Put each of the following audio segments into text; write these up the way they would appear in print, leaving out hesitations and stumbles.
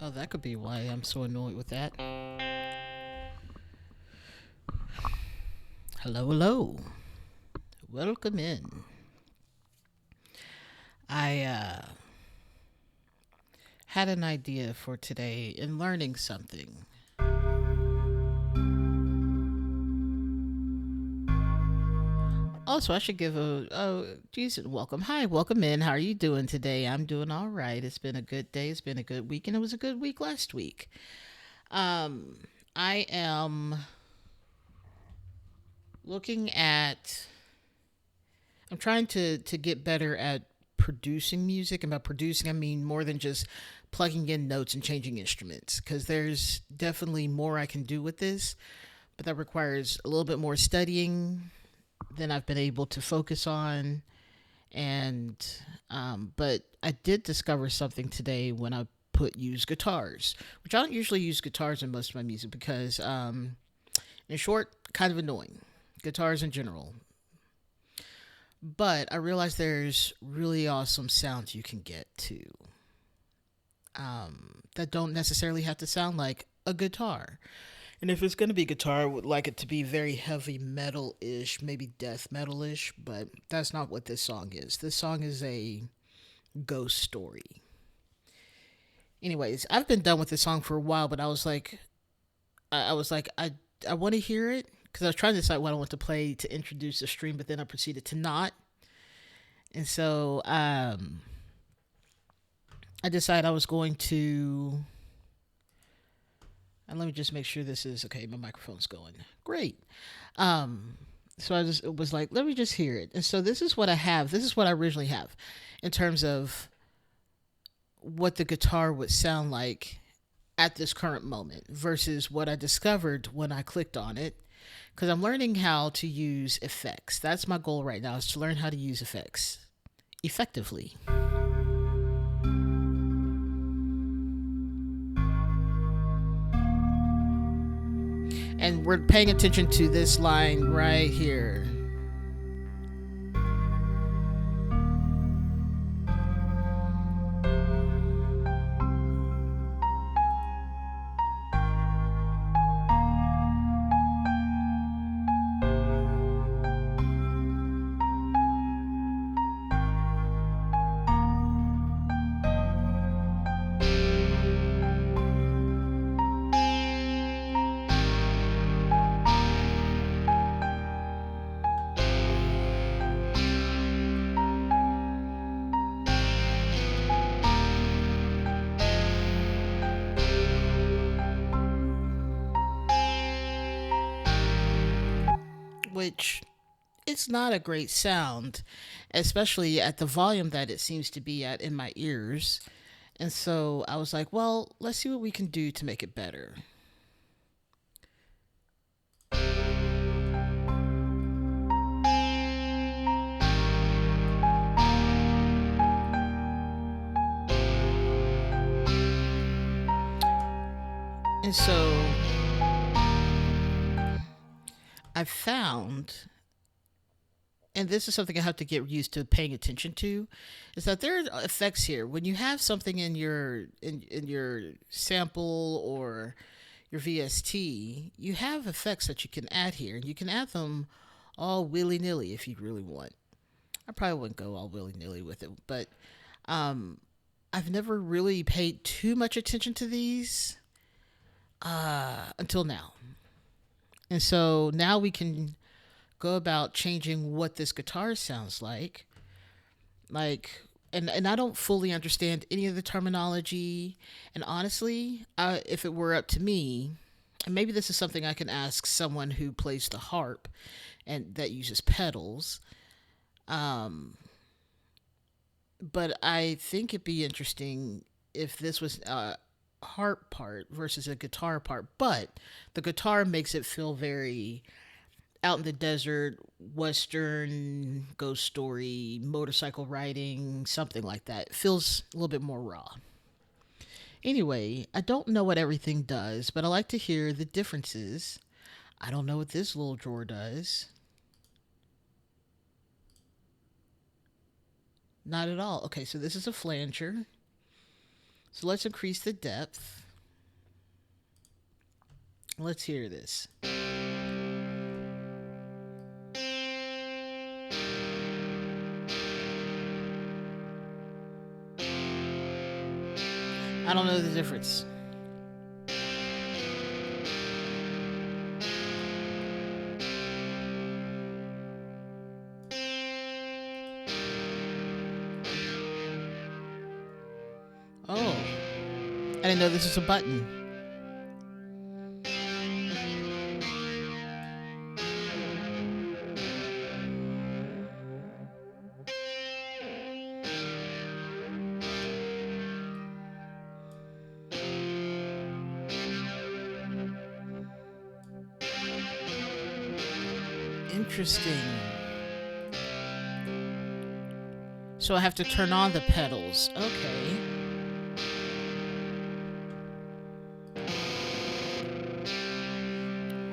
Oh, that could be why I'm so annoyed with that. Hello, hello. Welcome in. I had an idea for today in learning something. Also, I should give Jesus, welcome. Hi, welcome in. How are you doing today? I'm doing all right. It's been a good day. It's been a good week, and it was a good week last week. Um, I am looking at. I'm trying to get better at producing music, and by producing, I mean more than just plugging in notes and changing instruments, because there's definitely more I can do with this, but that requires a little bit more studying than I've been able to focus on. And but I did discover something today when I put use guitars, which I don't usually use guitars in most of my music because, in short, kind of annoying. Guitars in general. But I realized there's really awesome sounds you can get too, that don't necessarily have to sound like a guitar. And if it's going to be guitar, I would like it to be very heavy metal ish, maybe death metal ish, but that's not what this song is. This song is a ghost story. Anyways, I've been done with this song for a while, but I want to hear it because I was trying to decide what I want to play to introduce the stream, but then I proceeded to not. And so I decided I was going to. And let me just make sure this is okay. My microphone's going. Great. Um, so I just was like, let me just hear it. And so this is what I have. This is what I originally have in terms of what the guitar would sound like at this current moment versus what I discovered when I clicked on it. Because I'm learning how to use effects. That's my goal right now, is to learn how to use effects effectively. And we're paying attention to this line right here. Which it's not a great sound, especially at the volume that it seems to be at in my ears. And so I was like, well, let's see what we can do to make it better. And so I found, and this is something I have to get used to paying attention to, is that there are effects here. When you have something in your sample or your VST, you have effects that you can add here. And you can add them all willy nilly if you really want. I probably wouldn't go all willy nilly with it, but um, I've never really paid too much attention to these until now. And so now we can go about changing what this guitar sounds like. And I don't fully understand any of the terminology. And honestly, if it were up to me, and maybe this is something I can ask someone who plays the harp and that uses pedals. Um, but I think it'd be interesting if this was a harp part versus a guitar part. But the guitar makes it feel very out in the desert, western, ghost story, motorcycle riding, something like that. It feels a little bit more raw. Anyway, I don't know what everything does, but I like to hear the differences. I don't know what this little drawer does. Not at all. Okay, so this is a flanger. So let's increase the depth. Let's hear this. I don't know the difference. Oh, I didn't know this was a button. Interesting. So I have to turn on the pedals. Okay.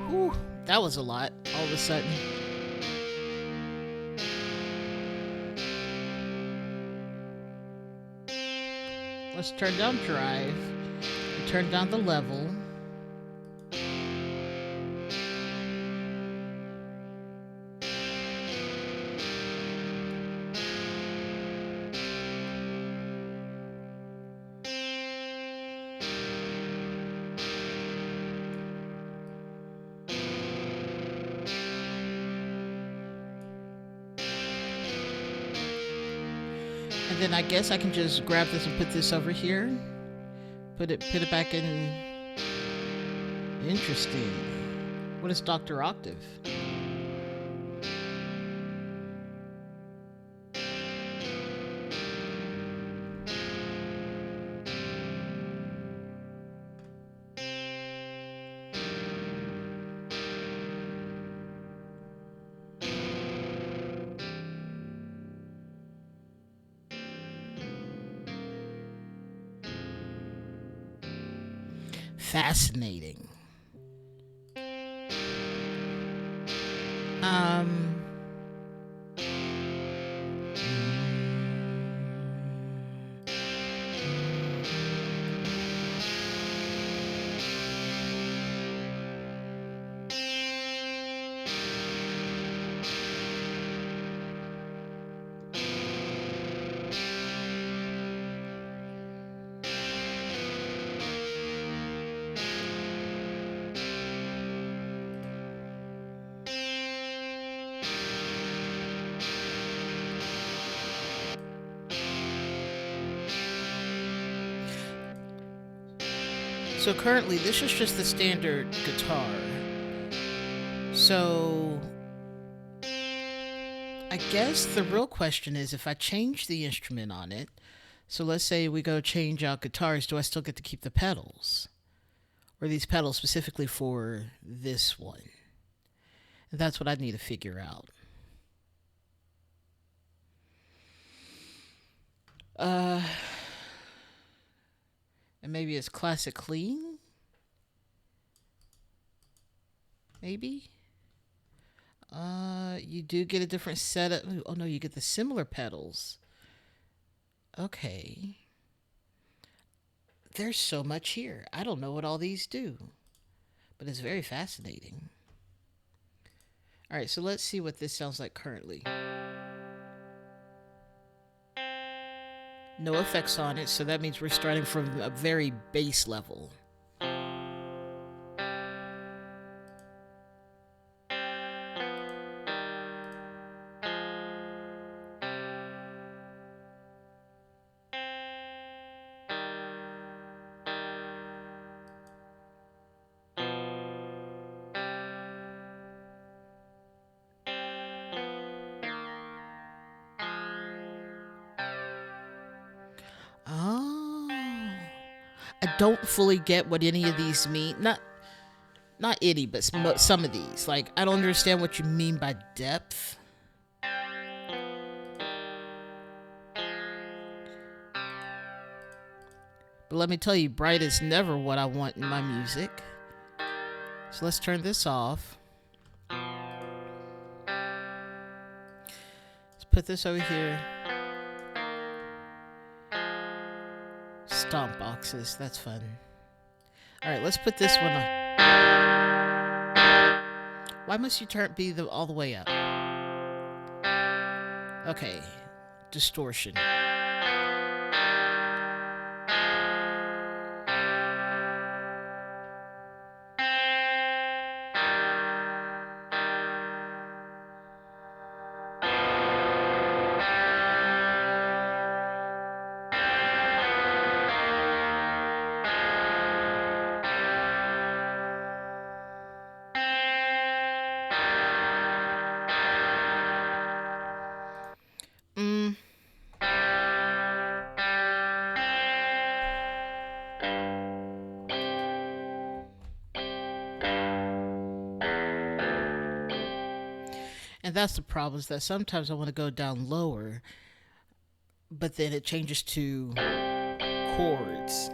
Whew, that was a lot all of a sudden. Let's turn down drive. Turn down the level. And then I guess I can just grab this and put this over here. Put it back in. Interesting. What is Dr. Octave? Fascinating. Um, so currently this is just the standard guitar. So I guess the real question is if I change the instrument on it, so let's say we go change out guitars, do I still get to keep the pedals? Or are these pedals specifically for this one? And that's what I need to figure out. And maybe it's classic clean? Maybe? You do get a different setup. Oh no, you get the similar pedals. Okay. There's so much here. I don't know what all these do, but it's very fascinating. All right, so let's see what this sounds like currently. No effects on it, so that means we're starting from a very base level. Oh, I don't fully get what any of these mean. Not any, but some of these. Like, I don't understand what you mean by depth. But let me tell you, bright is never what I want in my music. So let's turn this off. Let's put this over here. Stomp boxes. That's fun. All right, let's put this one on. Why must you turn be the all the way up? Okay, distortion. Mm, and that's the problem is that sometimes I want to go down lower, but then it changes to chords.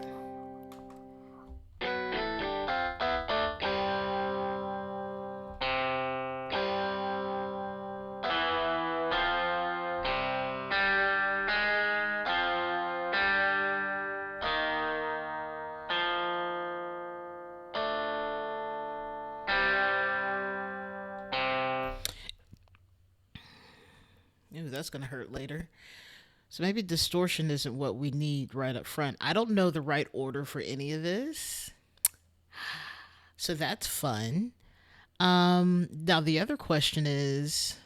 Ooh, that's gonna hurt later. So maybe distortion isn't what we need right up front. I don't know the right order for any of this. So that's fun. Now the other question is,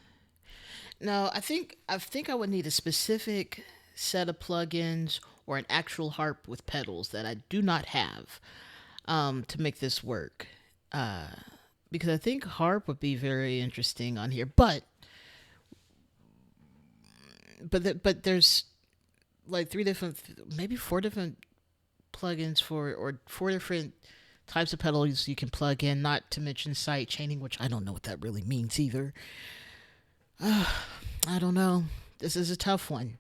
no, I think I would need a specific set of plugins or an actual harp with pedals that I do not have to make this work. Uh, because I think harp would be very interesting on here, but there's like three different, maybe four different plugins for or four different types of pedals you can plug in. Not to mention side chaining, which I don't know what that really means either. I don't know. This is a tough one.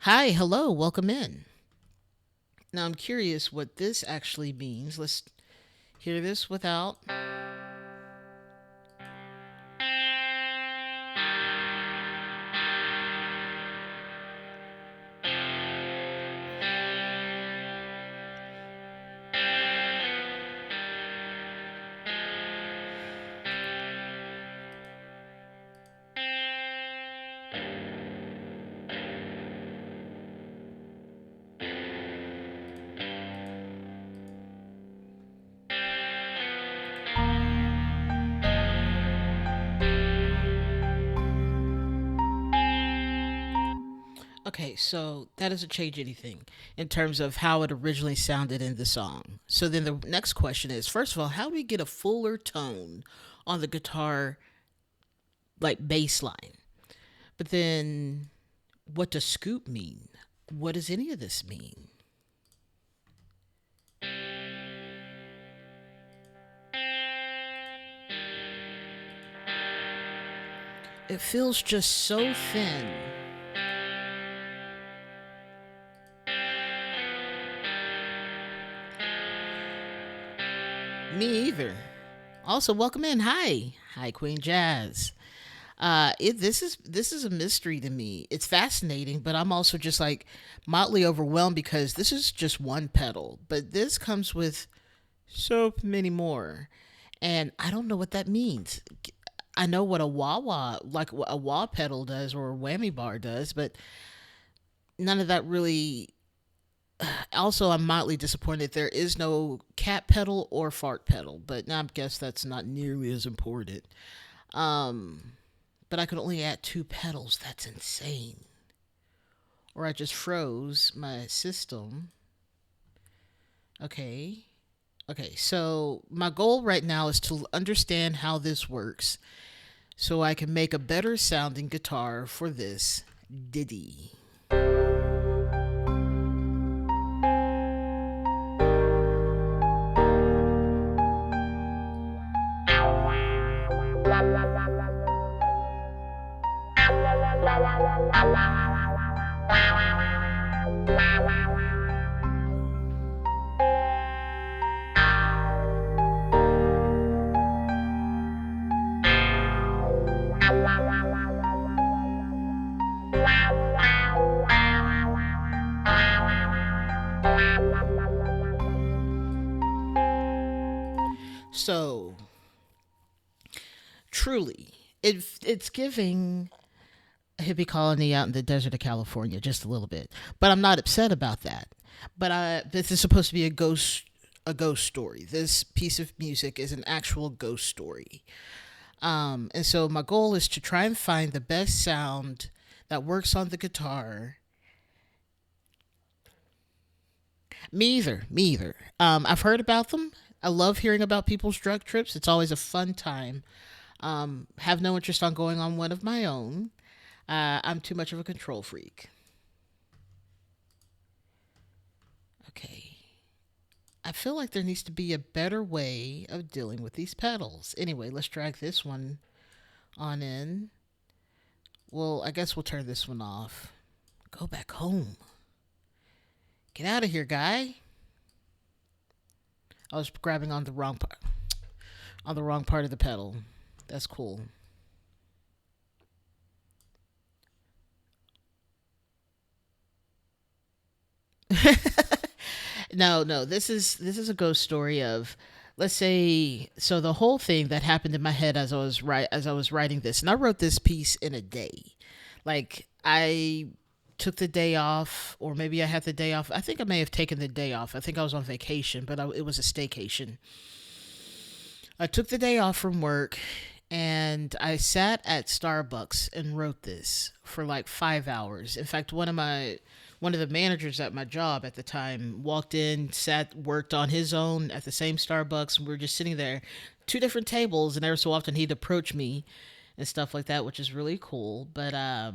Hi, hello, welcome in. Now I'm curious what this actually means. Let's hear this without. Okay, so that doesn't change anything in terms of how it originally sounded in the song. So then the next question is, first of all, how do we get a fuller tone on the guitar, like bass line? But then, what does scoop mean? What does any of this mean? It feels just so thin. Me either. Also, welcome in. Hi, Queen Jazz. This is a mystery to me. It's fascinating, but I'm also just like mildly overwhelmed because this is just one pedal, but this comes with so many more, and I don't know what that means. I know what a wah wah, like what a wah pedal does or a whammy bar does, but none of that really. Also, I'm mildly disappointed there is no cat pedal or fart pedal, but I guess that's not nearly as important. Um, but I could only add two pedals. That's insane. Or I just froze my system. Okay. Okay, so my goal right now is to understand how this works so I can make a better sounding guitar for this ditty. truly, it's giving a hippie colony out in the desert of California just a little bit. But I'm not upset about that. But this is supposed to be a ghost story. This piece of music is an actual ghost story. And so my goal is to try and find the best sound that works on the guitar. Me either. Me either. I've heard about them. I love hearing about people's drug trips. It's always a fun time. Have no interest on going on one of my own. I'm too much of a control freak. Okay. I feel like there needs to be a better way of dealing with these pedals. Anyway, let's drag this one on in. Well, I guess we'll turn this one off. Go back home. Get out of here, guy. I was grabbing on the wrong part. On the wrong part of the pedal. That's cool. No, no. This is a ghost story of, let's say, so the whole thing that happened in my head as I was writing this, and I wrote this piece in a day. Like I took the day off, or maybe I had the day off. I think I may have taken the day off. I think I was on vacation, but it was a staycation. I took the day off from work, and I sat at Starbucks and wrote this for like 5 hours. In fact, one of the managers at my job at the time walked in, sat, worked on his own at the same Starbucks, and we were just sitting there, two different tables, and every so often he'd approach me and stuff like that, which is really cool. But I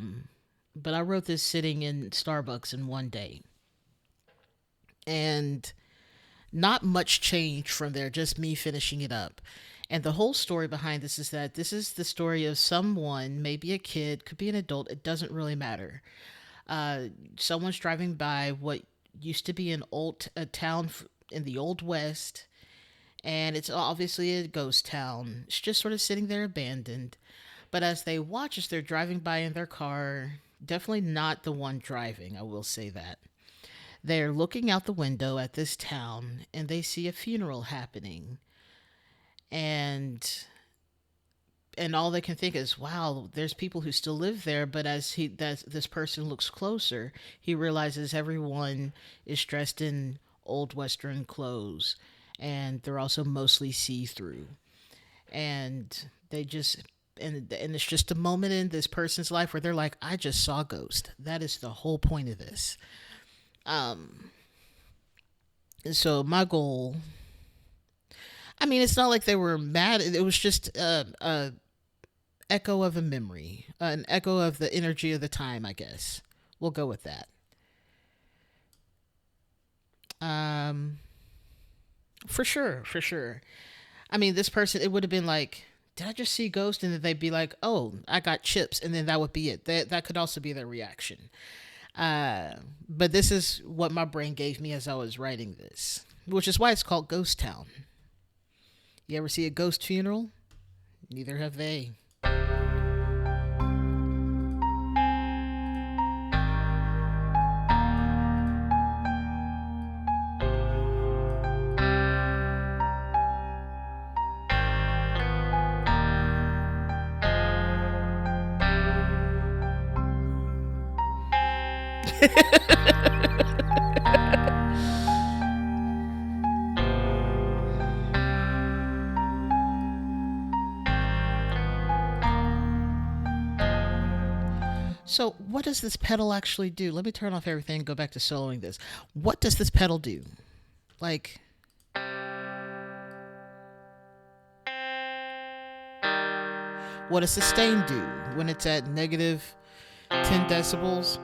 wrote this sitting in Starbucks in one day, and not much change from there, just me finishing it up. And the whole story behind this is that this is the story of someone, maybe a kid, could be an adult, it doesn't really matter. Uh, Someone's driving by what used to be a town in the old west, and it's obviously a ghost town. It's just sort of sitting there abandoned. But as they watch, as they're driving by in their car, definitely not the one driving, I will say that. They're looking out the window at this town and they see a funeral happening. And all they can think is, wow, there's people who still live there. But as this person looks closer, he realizes everyone is dressed in old western clothes, and they're also mostly see-through. And they just and it's just a moment in this person's life where they're like, I just saw a ghost. That is the whole point of this. um and so my goal, I mean, it's not like they were mad. It was just a echo of a memory, an echo of the energy of the time, I guess. We'll go with that. Um, for sure, for sure. I mean, this person, it would have been like, did I just see a ghost? And then they'd be like, oh, I got chips. And then that would be it. That could also be their reaction. Uh, but this is what my brain gave me as I was writing this, which is why it's called Ghost Town. You ever see a ghost funeral? Neither have they. So, what does this pedal actually do? Let me turn off everything and go back to soloing this. What does this pedal do? Like, what does sustain do when it's at negative 10 decibels?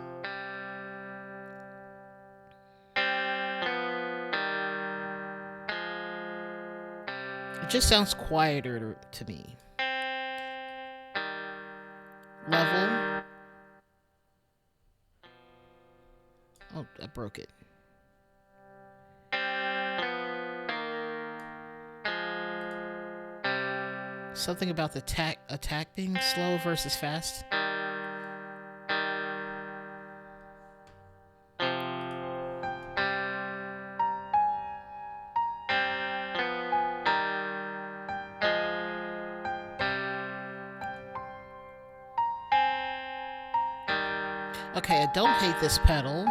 It just sounds quieter to me. Level. Oh, I broke it. Something about the attack being slow versus fast. Okay, I don't hate this pedal.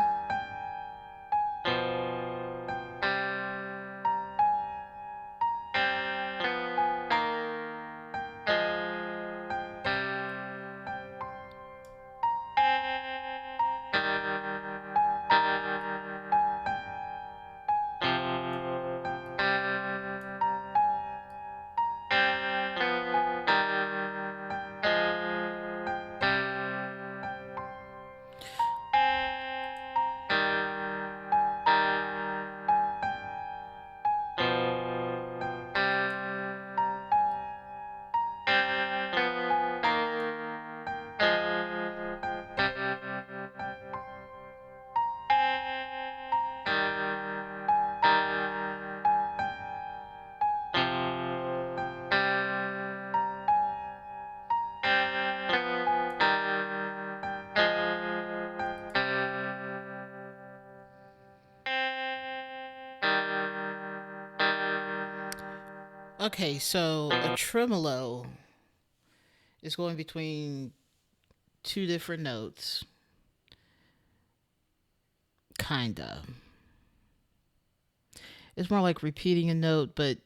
Okay, so a tremolo is going between two different notes, kinda. It's more like repeating a note, but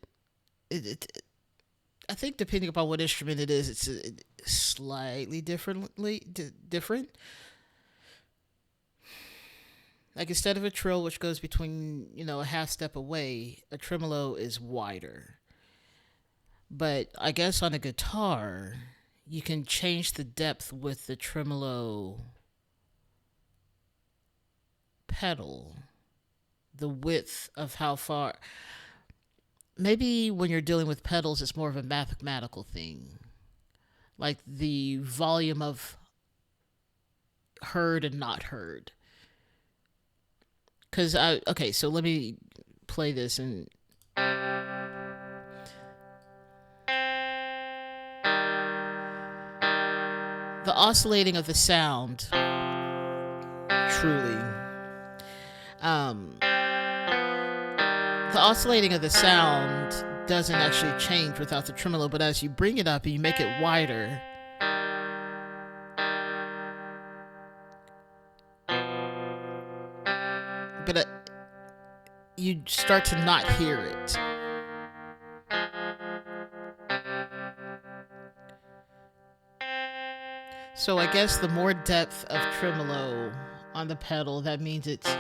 I think depending upon what instrument it is, it's slightly different. Like instead of a trill, which goes between a half step away, a tremolo is wider. But I guess on a guitar, you can change the depth with the tremolo pedal, the width of how far. Maybe when you're dealing with pedals, it's more of a mathematical thing, like the volume of heard and not heard. Okay, so let me play this and the oscillating of the sound, truly. Um, the oscillating of the sound doesn't actually change without the tremolo, but as you bring it up and you make it wider, but you start to not hear it. So I guess the more depth of tremolo on the pedal, that means it's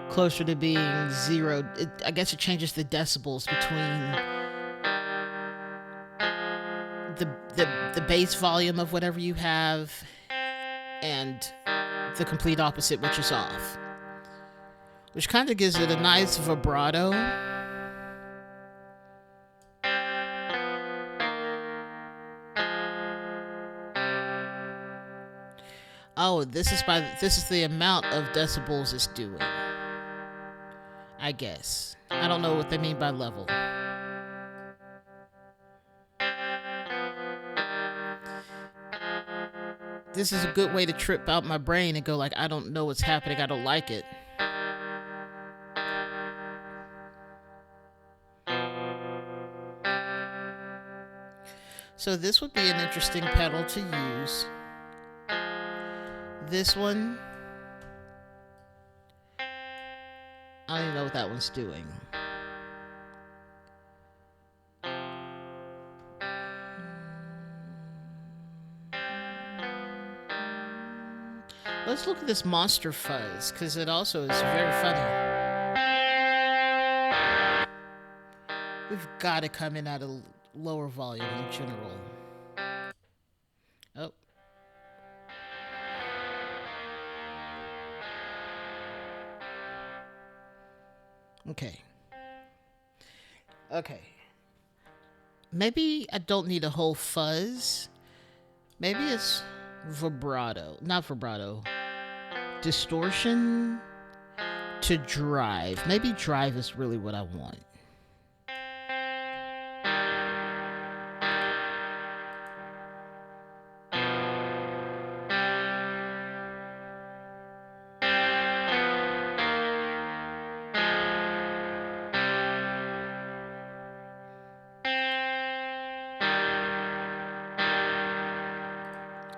closer to being zero. I guess it changes the decibels between the bass volume of whatever you have and the complete opposite, which is off, which kind of gives it a nice vibrato. Oh, this is the amount of decibels it's doing. I guess. I don't know what they mean by level. This is a good way to trip out my brain and go like, I don't know what's happening. I don't like it. So this would be an interesting pedal to use. This one, I don't even know what that one's doing. Let's look at this monster fuzz, because it also is very funny. We've got to come in at a lower volume in general. Oh. Okay. Okay. Maybe I don't need a whole fuzz. Maybe it's vibrato. Not vibrato. Distortion to drive. Maybe drive is really what I want.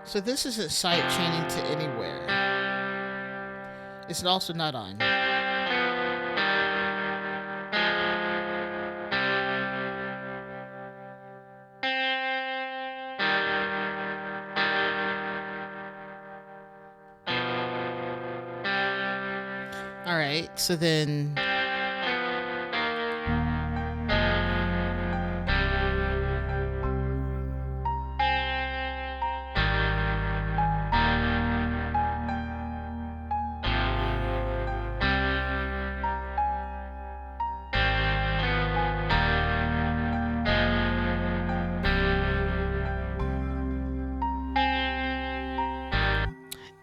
So this isn't side chaining to anywhere. It's also not on. All right. So then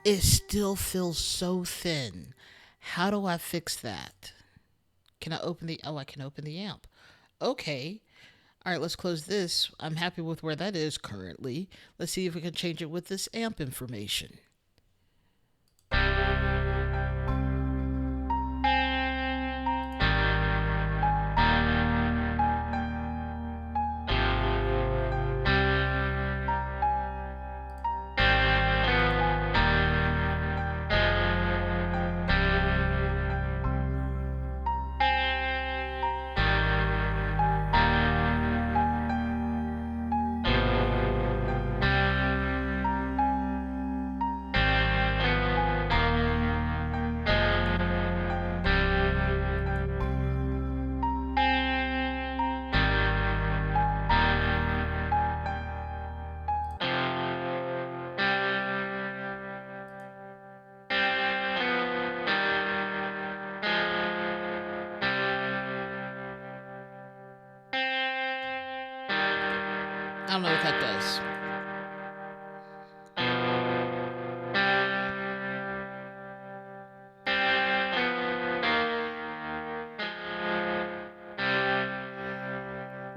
it still feels so thin. How do I fix that? Can I open the Oh, I can open the amp. Okay. All right, let's close this. I'm happy with where that is currently. Let's see if we can change it with this amp information. I don't know what that does.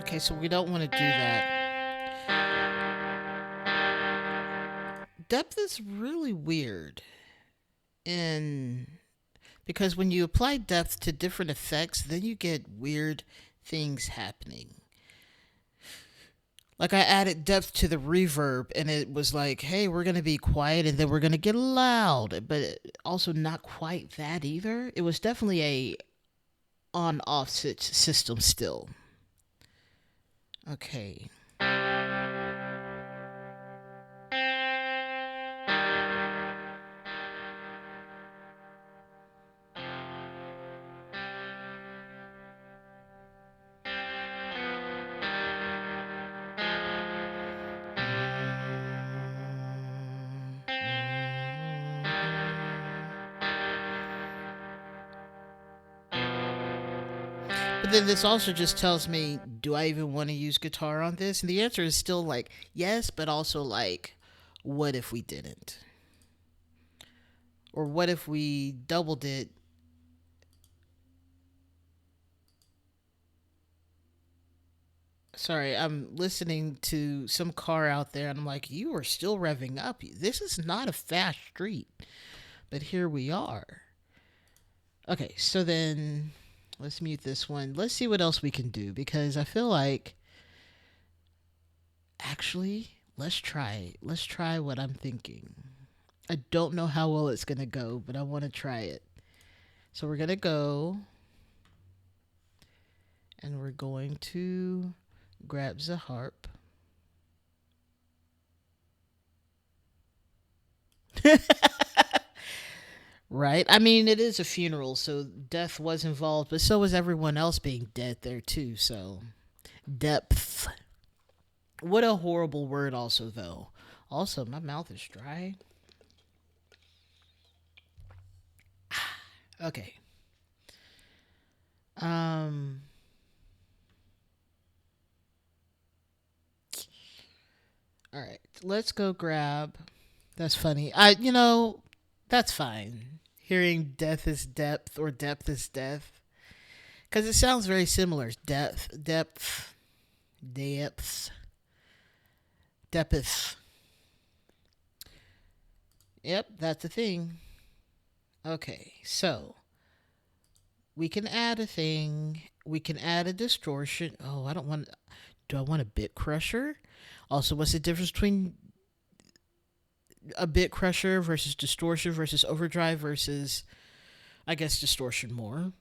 Okay, so we don't want to do that. Depth is really weird. And because when you apply depth to different effects, then you get weird things happening. Like I added depth to the reverb and it was like, hey, we're going to be quiet and then we're going to get loud, but also not quite that either. It was definitely a on off system still. Okay. But then this also just tells me, do I even want to use guitar on this? And the answer is still like, yes, but also like, what if we didn't? Or what if we doubled it? Sorry, I'm listening to some car out there and I'm like, you are still revving up. This is not a fast street. But here we are. Okay, so then let's mute this one. Let's see what else we can do because I feel like actually, let's try. Let's try what I'm thinking. I don't know how well it's going to go, but I want to try it. So we're going to go and we're going to grab the harp. Right? I mean, it is a funeral, so death was involved, but so was everyone else being dead there too. So, depth. What a horrible word, also, though. Also, my mouth is dry. Okay. Um. All right. Let's go grab. That's funny. That's fine. Hearing death is depth or depth is death. Because it sounds very similar. Depth, depth. Yep, that's a thing. Okay, so we can add a thing. We can add a distortion. Oh, I don't want. Do I want a bit crusher? Also, what's the difference between a bit crusher versus distortion versus overdrive versus I guess distortion more.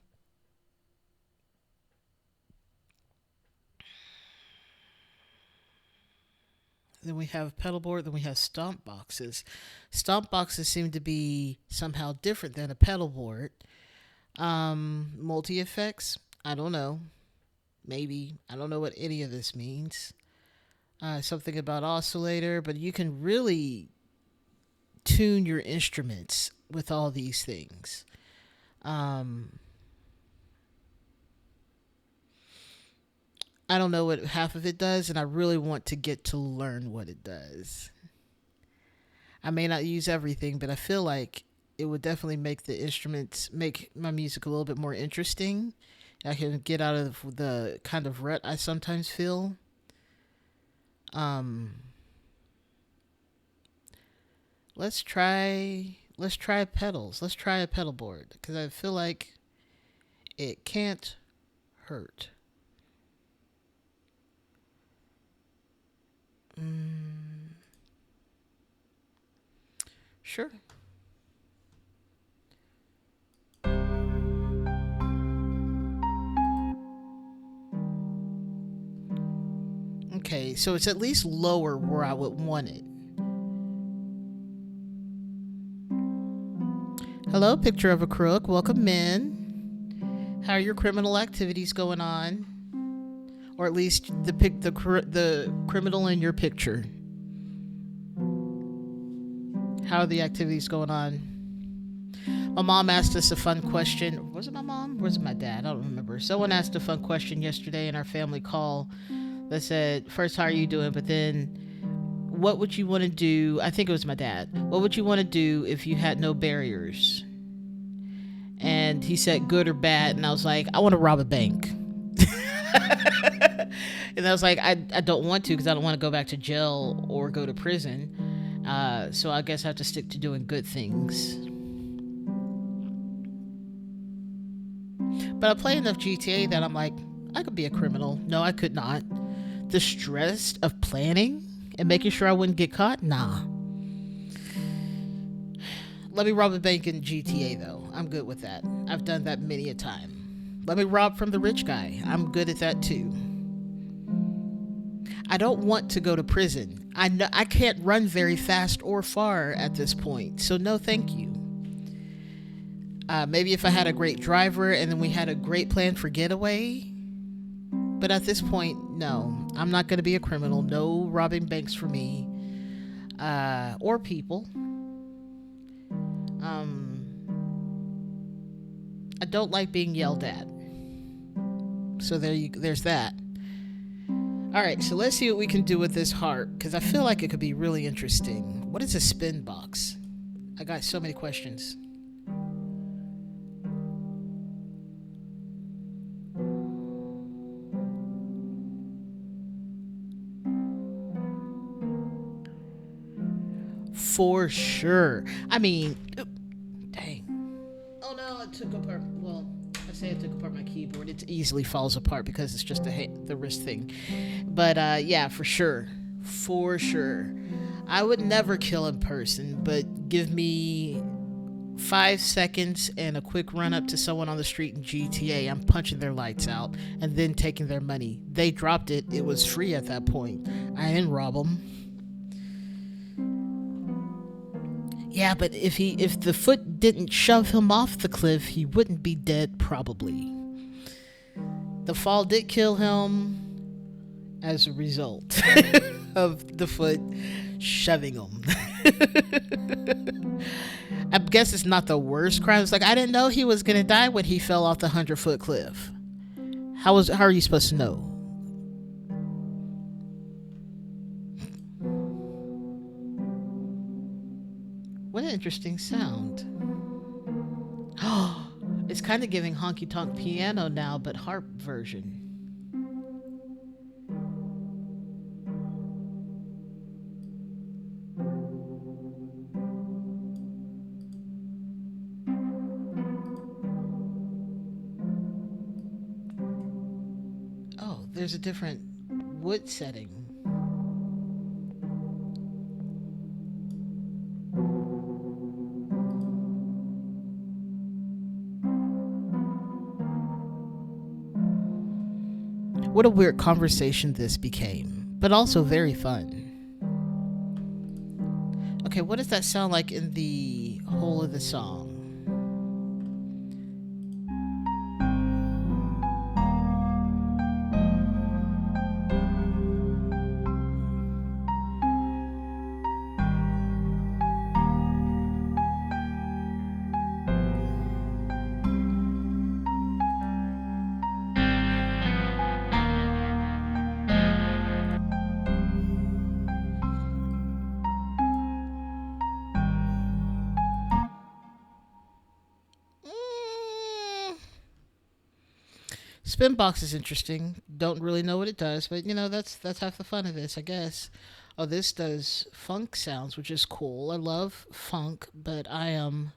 Then we have pedal board. Then we have stomp boxes. Stomp boxes seem to be somehow different than a pedal board. Multi effects. I don't know. Maybe I don't know what any of this means. Something about oscillator, but you can really tune your instruments with all these things. Um, I don't know what half of it does, and I really want to get to learn what it does. I may not use everything, but I feel like it would definitely make the instruments, make my music a little bit more interesting. I can get out of the kind of rut I sometimes feel. Um, let's try pedals. Let's try a pedal board because I feel like it can't hurt. Mm, sure. Okay, so it's at least lower where I would want it. Hello, picture of a crook. Welcome in. How are your criminal activities going on? Or at least the criminal in your picture. How are the activities going on? My mom asked us a fun question. Was it my mom? Or was it my dad? I don't remember. Someone asked a fun question yesterday in our family call that said, first, how are you doing? But then, what would you want to do? I think it was my dad. What would you want to do if you had no barriers? And he said, good or bad. And I was like, I want to rob a bank. And I was like, I don't want to because I don't want to go back to jail or go to prison. So I guess I have to stick to doing good things. But I play enough GTA that I'm like, I could be a criminal. No, I could not. The stress of planning and making sure I wouldn't get caught? Nah. Let me rob a bank in GTA though. I'm good with that. I've done that many a time. Let me rob from the rich guy. I'm good at that too. I don't want to go to prison. I know I can't run very fast or far at this point. So no, thank you. Maybe if I had a great driver and then we had a great plan for getaway. But at this point, no. I'm not going to be a criminal. No robbing banks for me. Or people. I don't like being yelled at. So there's that. All right, so let's see what we can do with this heart because I feel like it could be really interesting. What is a spin box? I got so many questions. For sure. I mean, dang. Oh no, I took apart. Well, I say I took apart my keyboard. It easily falls apart because it's just the wrist thing. But yeah, for sure. For sure. I would never kill a person, but give me 5 seconds and a quick run up to someone on the street in GTA. I'm punching their lights out and then taking their money. They dropped it. It was free at that point. I didn't rob them. Yeah, but if the foot didn't shove him off the cliff, he wouldn't be dead probably. The fall did kill him as a result of the foot shoving him. I guess it's not the worst crime. It's like I didn't know he was gonna die when he fell off the 100-foot cliff. How are you supposed to know? What an interesting sound. Oh, it's kind of giving honky tonk piano now, but harp version. Oh, there's a different wood setting. What a weird conversation this became, but also very fun. Okay, what does that sound like in the whole of the song? Mm, Spin box is interesting. Don't really know what it does, but that's half the fun of this, I guess. Oh, this does funk sounds, which is cool. I love funk, but I am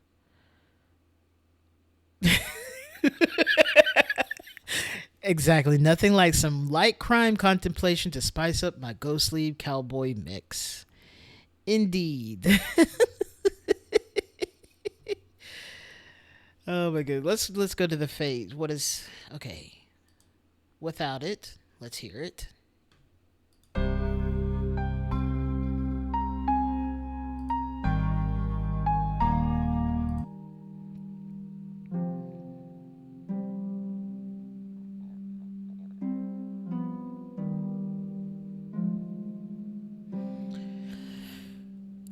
exactly nothing like some light crime contemplation to spice up my ghost sleeve cowboy mix. Indeed. Oh my god. Let's go to the phase. What is okay? Without it, let's hear it.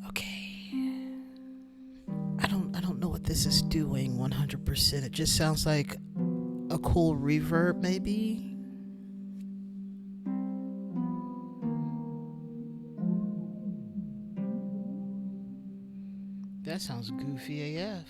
Okay. I don't know what this is doing 100%. It just sounds like a cool reverb maybe. That sounds goofy AF.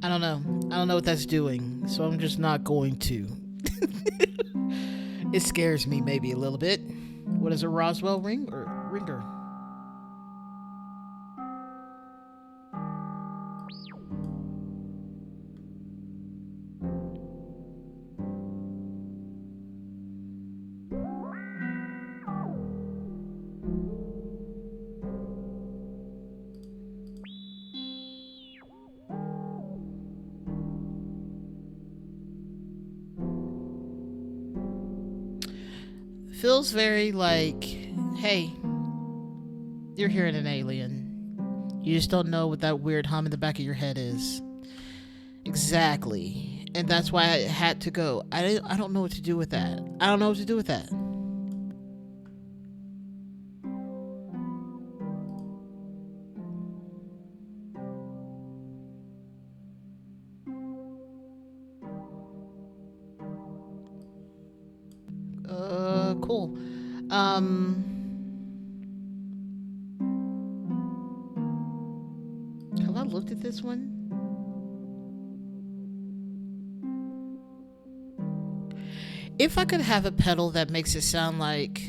I don't know. I don't know what that's doing, so I'm just not going to. It scares me maybe a little bit. What is a Roswell ring or ringer? Feels very like, hey, you're hearing an alien. You just don't know what that weird hum in the back of your head is. Exactly. And that's why I had to go. I don't know what to do with that. I don't know what to do with that. Cool. Um, have I looked at this one? If I could have a pedal that makes it sound like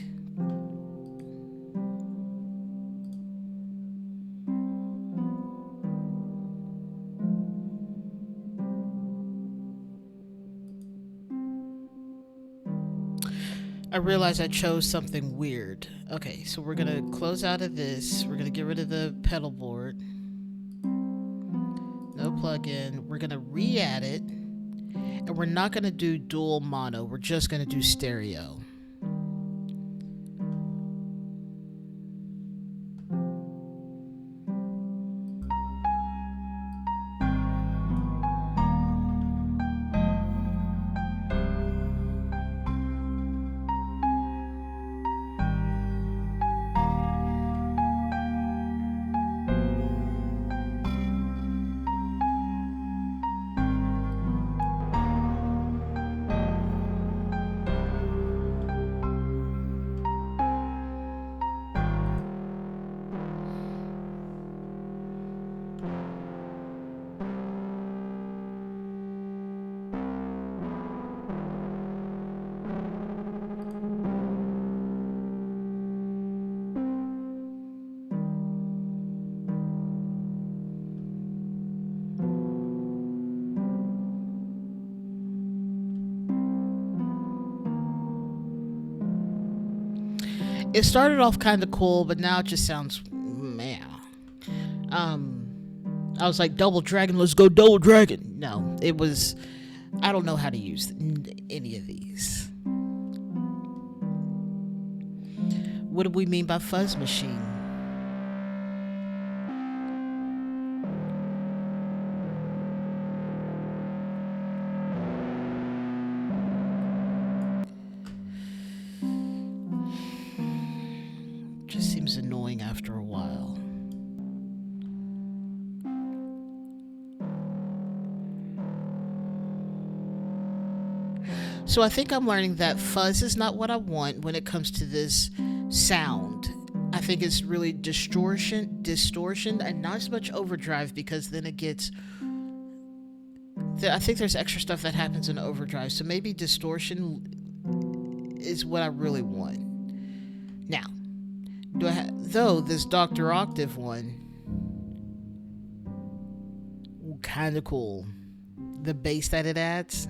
I realize I chose something weird. Okay, so we're gonna close out of this. We're gonna get rid of the pedal board. No plug-in. We're gonna re-add it, and we're not gonna do dual mono. We're just gonna do stereo. It started off kind of cool, but now it just sounds man. I was like, Double Dragon, let's go Double Dragon. No, it was. I don't know how to use any of these. What do we mean by fuzz machine? Just seems annoying after a while. So I think I'm learning that fuzz is not what I want when it comes to this sound. I think it's really distortion, and not as much overdrive because then it gets. I think there's extra stuff that happens in overdrive, so maybe distortion is what I really want. Now, though this Doctor Octave one, kind of cool. The bass that it adds.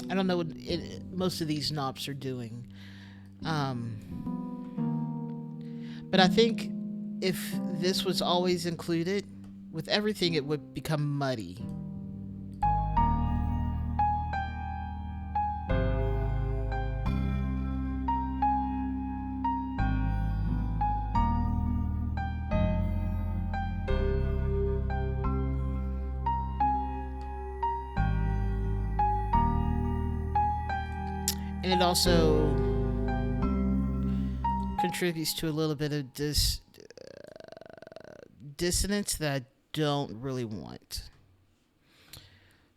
I don't know what most of these knobs are doing. Um, but I think if this was always included, with everything, it would become muddy. And it also contributes to a little bit of dissonance that I don't really want.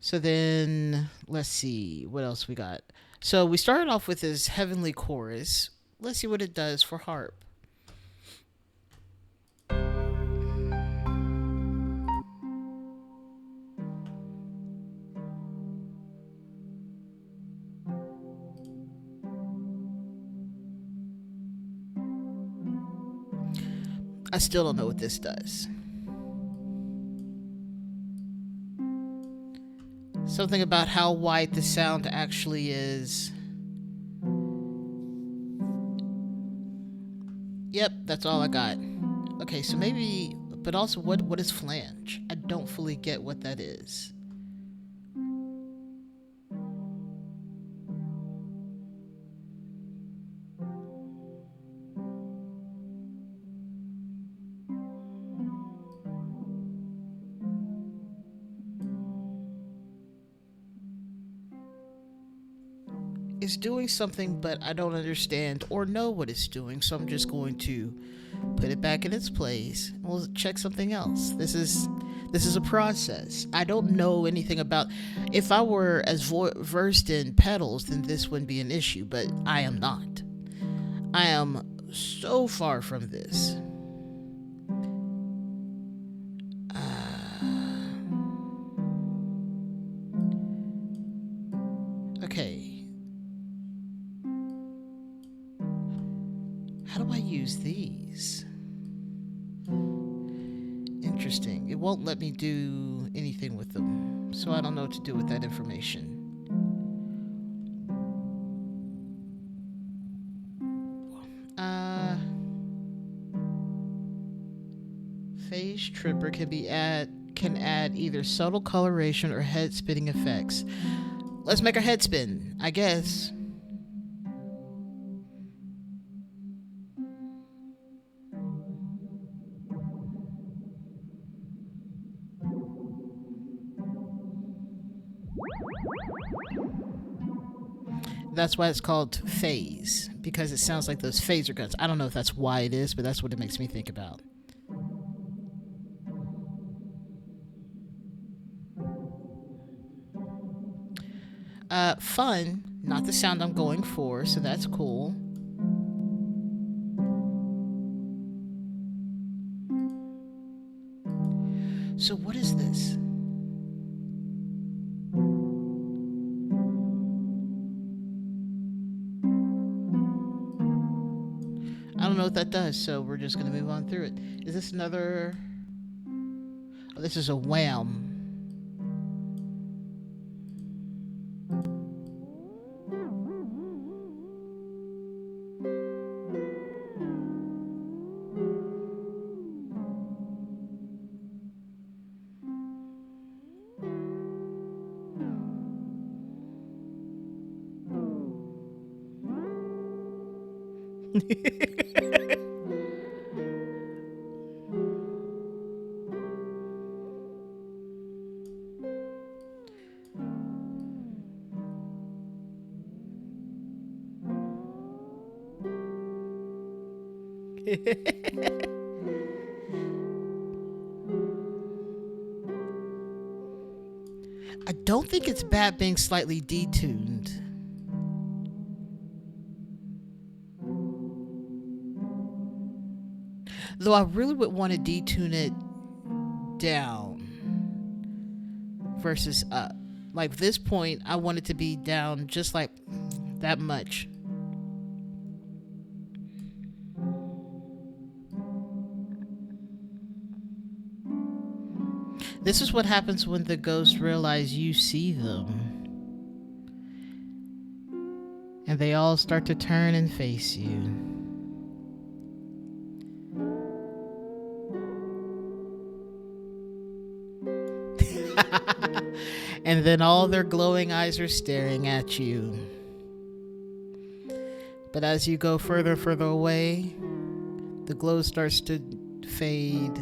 So then, let's see what else we got. So we started off with this heavenly chorus. Let's see what it does for harp. I still don't know what this does. Something about how white the sound actually is. Yep, that's all I got. Okay, so maybe, but also, what is flange? I don't fully get what that is. It's doing something, but I don't understand or know what it's doing, so I'm just going to put it back in its place and we'll check something else. This is a process. I don't know anything about. If I were as versed in pedals, then this wouldn't be an issue, but I am not. I am so far from this. Okay. How do I use these? Interesting. It won't let me do anything with them, so I don't know what to do with that information. Uh, Phase Tripper can add either subtle coloration or head spinning effects. Let's make our head spin, I guess. That's why it's called phase, because it sounds like those phaser guns. I don't know if that's why it is, but that's what it makes me think about. Fun, not the sound I'm going for, so that's cool. So what is this? don't know what that does, so we're just gonna move on through it. Is this another? Oh, this is a wham. I don't think it's bad being slightly detuned. Though I really would want to detune it down versus up. Like this point, I want it to be down just like that much. This is what happens when the ghosts realize you see them. And they all start to turn and face you. And then all their glowing eyes are staring at you. But as you go further and further away, the glow starts to fade.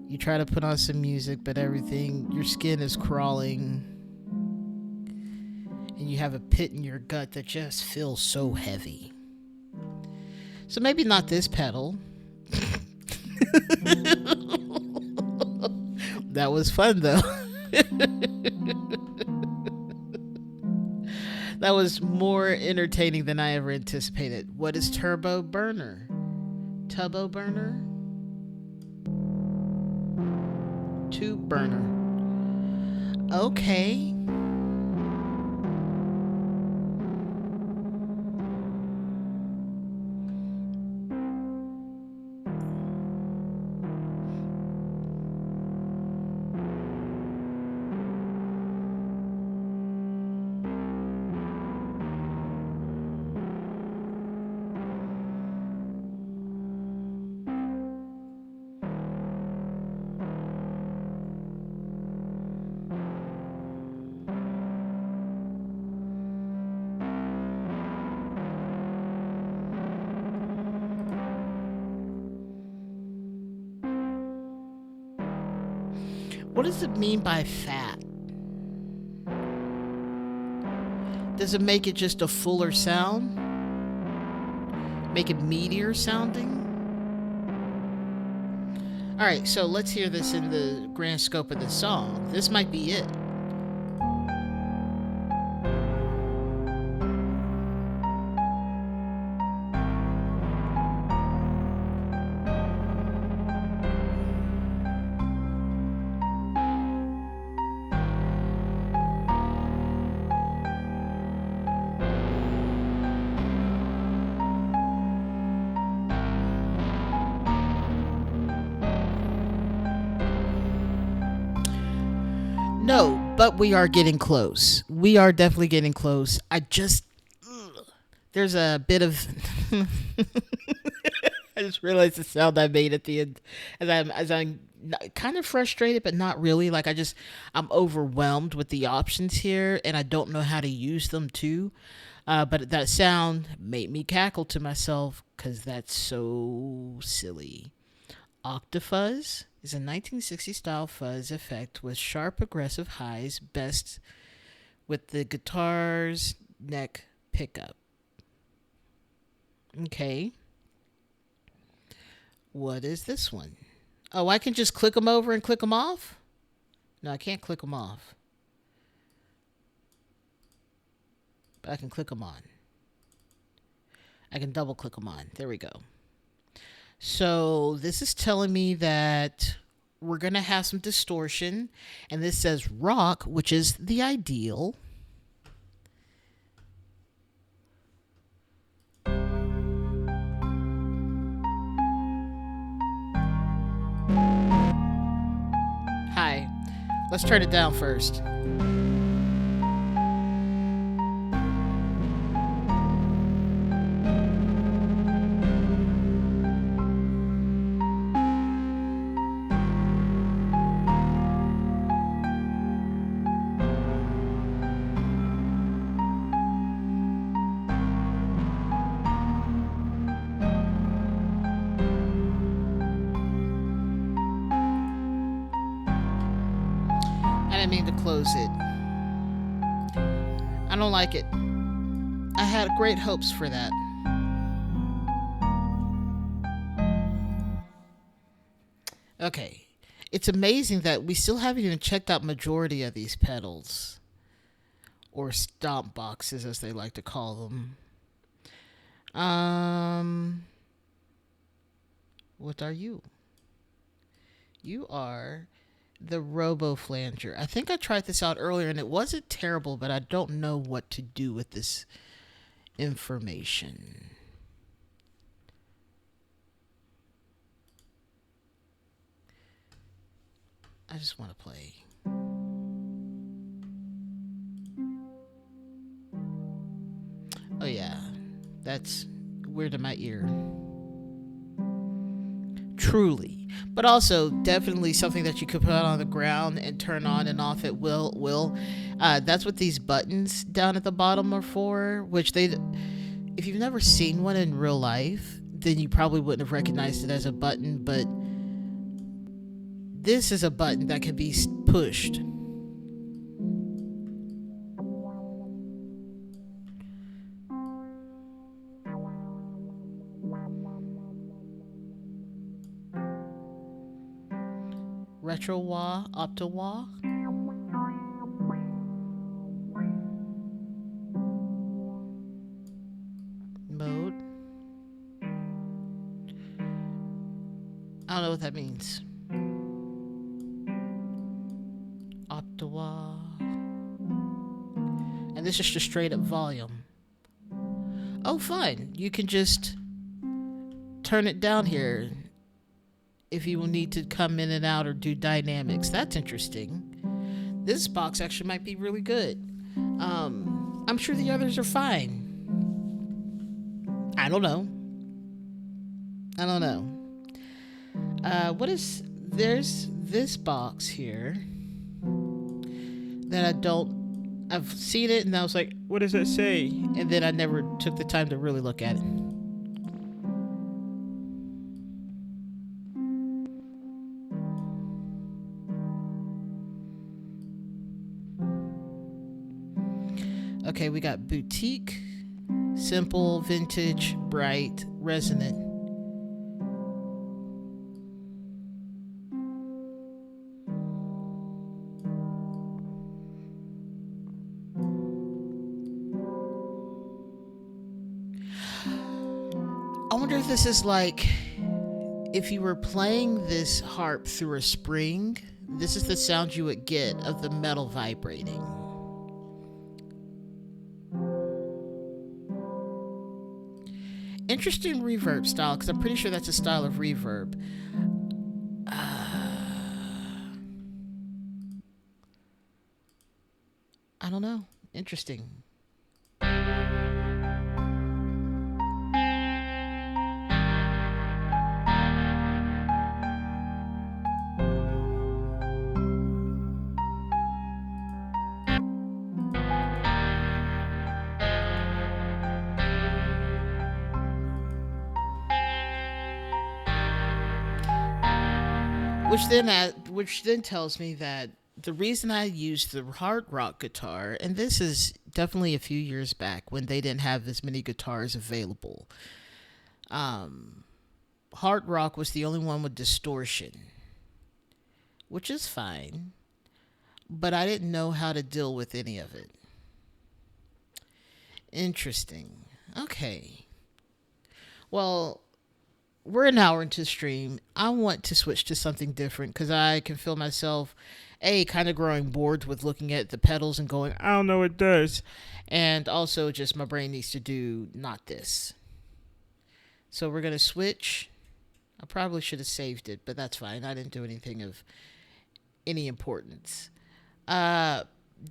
You try to put on some music, but everything, your skin is crawling. And you have a pit in your gut that just feels so heavy. So maybe not this pedal. That was fun though. That was more entertaining than I ever anticipated. What is turbo burner? Tubbo burner? Tube burner. Okay. What does it mean by fat? Does it make it just a fuller sound? Make it meatier sounding? Alright, so let's hear this in the grand scope of the song. This might be it. No, but we are getting close. We are definitely getting close. There's a bit of I just realized the sound I made at the end as I'm kind of frustrated, but not really. Like I'm overwhelmed with the options here, and I don't know how to use them too. But that sound made me cackle to myself because that's so silly. Octafuzz is a 1960 style fuzz effect with sharp aggressive highs, best with the guitar's neck pickup. Okay. What is this one? Oh, I can just click them over and click them off? No, I can't click them off. But I can click them on. I can double click them on. There we go. So this is telling me that we're going to have some distortion. And this says rock, which is the ideal. Let's turn it down first. I didn't mean to close it. I don't like it. I had great hopes for that. Okay. It's amazing that we still haven't even checked out majority of these pedals, or stomp boxes as they like to call them. Um what are you? You are the Robo Flanger. I think I tried this out earlier and it wasn't terrible, but I don't know what to do with this information. I just want to play. Oh yeah, that's weird in my ear. Truly, but also definitely something that you could put on the ground and turn on and off at will. That's what these buttons down at the bottom are for, which they, if you've never seen one in real life, then you probably wouldn't have recognized it as a button, but this is a button that can be pushed. Retro wah, opto wah. Mode. I don't know what that means. Opto wah. And this is just straight up volume. Oh, fun. You can just turn it down here if you will need to come in and out or do dynamics. That's interesting. This box actually might be really good. I'm sure the others are fine. I don't know. I don't know. What is, there's this box here that I don't, I've seen it and I was like, what does that say? And then I never took the time to really look at it. Okay, we got boutique, simple, vintage, bright, resonant. I wonder if this is like if you were playing this harp through a spring, this is the sound you would get of the metal vibrating. Interesting reverb style, because I'm pretty sure that's a style of reverb. I don't know. Interesting. Which then tells me that the reason I used the hard rock guitar, and this is definitely a few years back when they didn't have as many guitars available. Hard rock was the only one with distortion, which is fine, but I didn't know how to deal with any of it. Interesting. Okay. Well, we're an hour into the stream. I want to switch to something different because I can feel myself, kind of growing bored with looking at the pedals and going, I don't know what it does. And also just my brain needs to do not this. So we're going to switch. I probably should have saved it, but that's fine. I didn't do anything of any importance. Uh,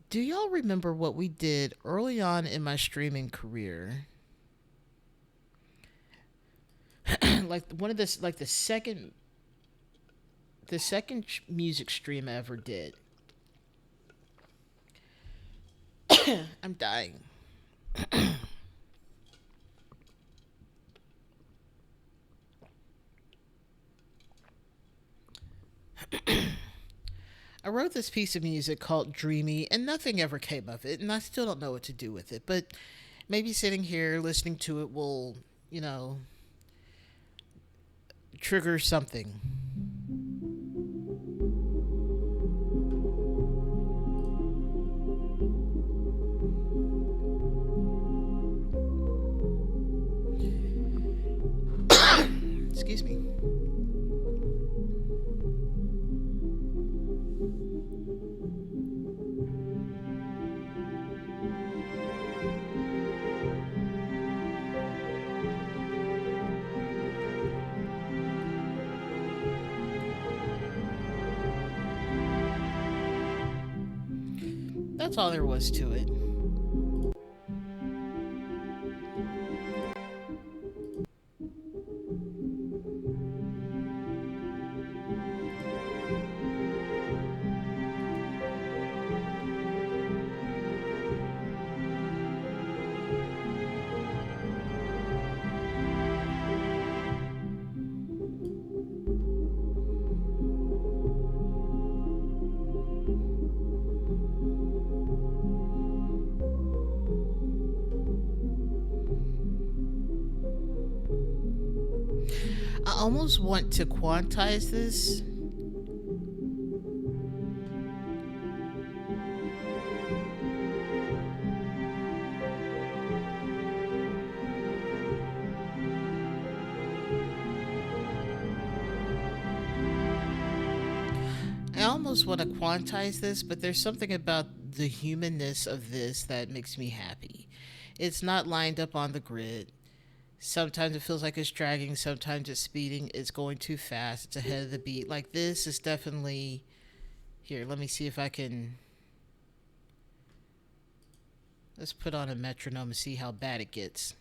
do y'all remember what we did early on in my streaming career? Like one of this, like the second music stream I ever did. I'm dying. I wrote this piece of music called Dreamy, and nothing ever came of it, and I still don't know what to do with it. But maybe sitting here listening to it will, you know, trigger something. Excuse me. That's all there was to it. I almost want to quantize this. I almost want to quantize this, but there's something about the humanness of this that makes me happy. It's not lined up on the grid. Sometimes it feels like it's dragging, sometimes it's speeding, it's going too fast, it's ahead of the beat. Like this is definitely here. Let me see if I can. Let's put on a metronome and see how bad it gets.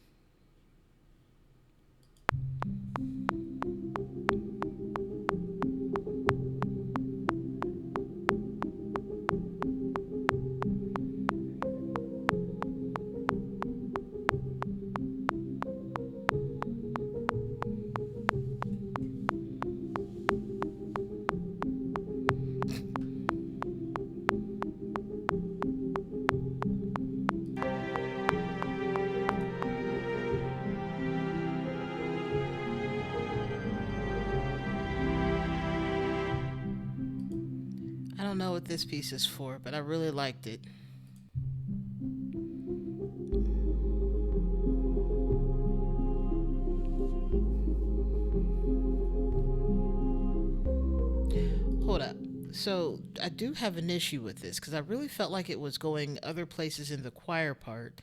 I don't know what this piece is for, but I really liked it. Hold up. So I do have an issue with this because I really felt like it was going other places in the choir part,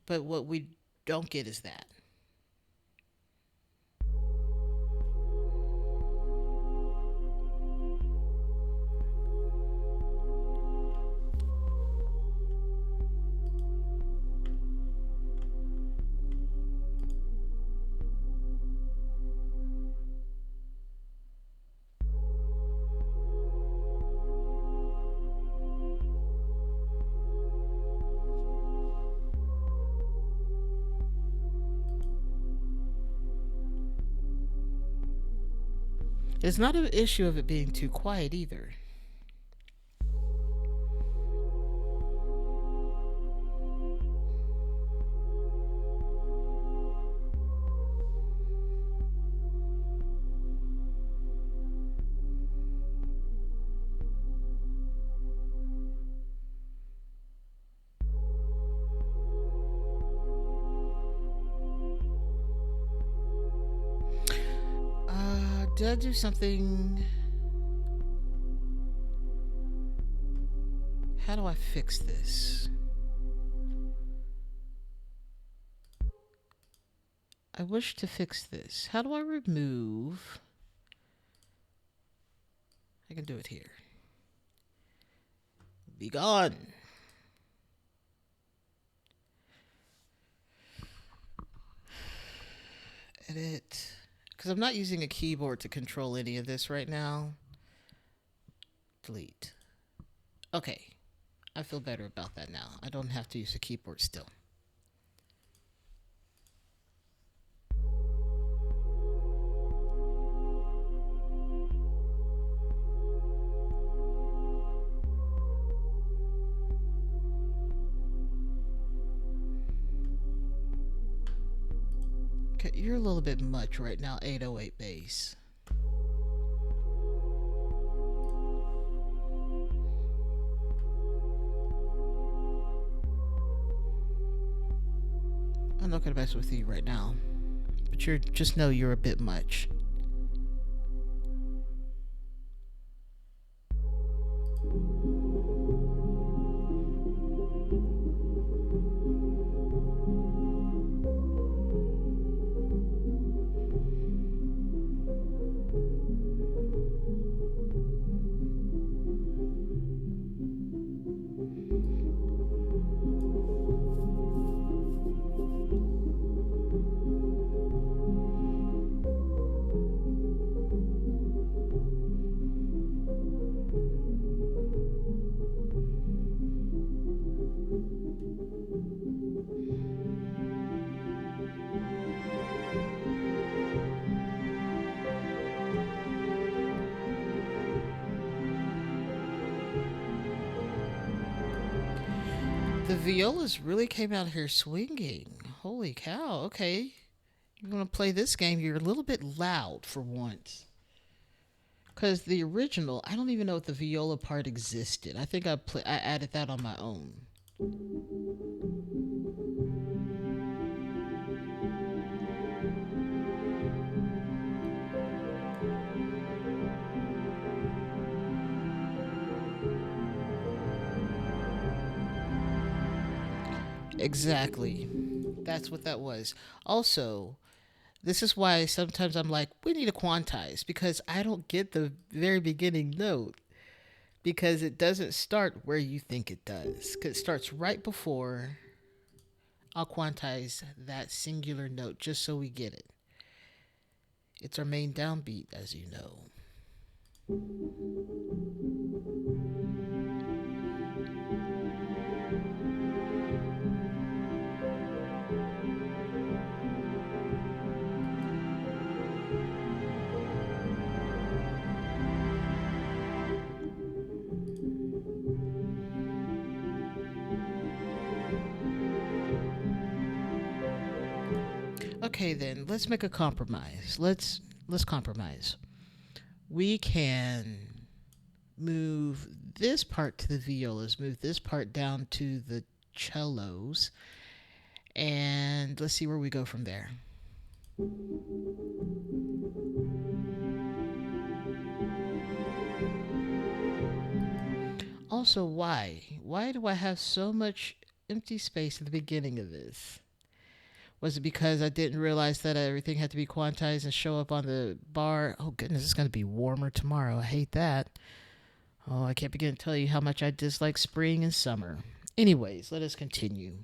but what we don't get is that. It's not an issue of it being too quiet either. Did I do something? How do I fix this? I wish to fix this. How do I remove? I can do it here. Be gone. Edit. Because I'm not using a keyboard to control any of this right now. Delete. Okay. I feel better about that now. I don't have to use a keyboard still. Okay, you're a little bit much right now, 808 bass. I'm not gonna mess with you right now, but you're just know you're a bit much. The violas really came out here swinging. Holy cow. Okay. You're going to play this game. You're a little bit loud for once. Because the original, I don't even know if the viola part existed. I think I added that on my own. Exactly. That's what that was. Also, this is why sometimes I'm like, we need to quantize because I don't get the very beginning note because it doesn't start where you think it does. Because it starts right before. I'll quantize that singular note just so we get it. It's our main downbeat, as you know. Okay, then let's make a compromise. Let's compromise. We can move this part to the violas, move this part down to the cellos, and let's see where we go from there. Also, why? Why do I have so much empty space at the beginning of this? Was it because I didn't realize that everything had to be quantized and show up on the bar? Oh, goodness, it's going to be warmer tomorrow. I hate that. Oh, I can't begin to tell you how much I dislike spring and summer. Anyways, let us continue.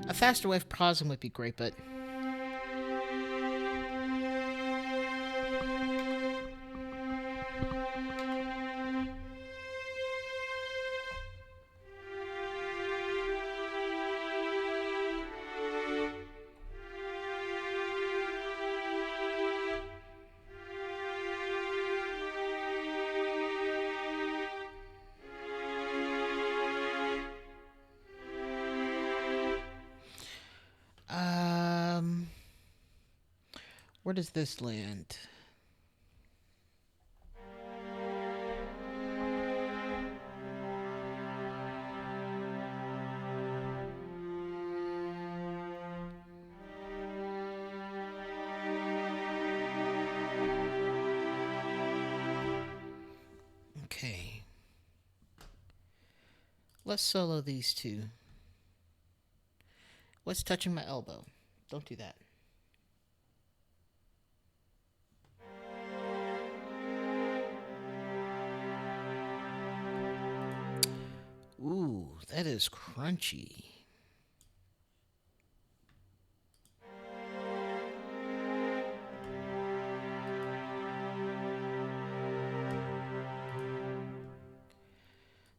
A faster way of pausing would be great, but does this land? Okay. Let's solo these two. What's touching my elbow? Don't do that. Ooh, that is crunchy.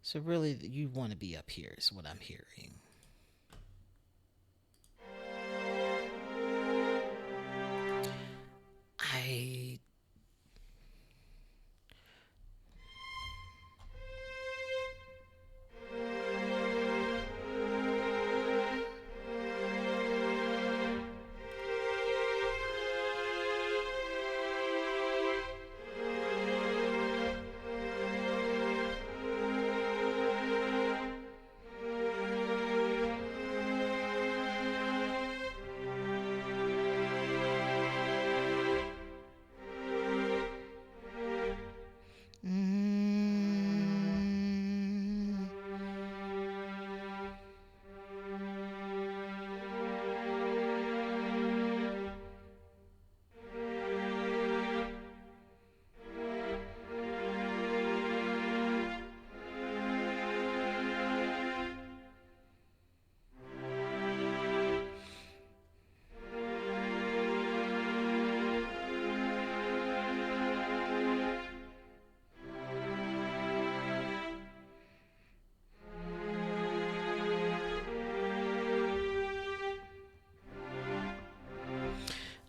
So really, you want to be up here is what I'm hearing. I mm,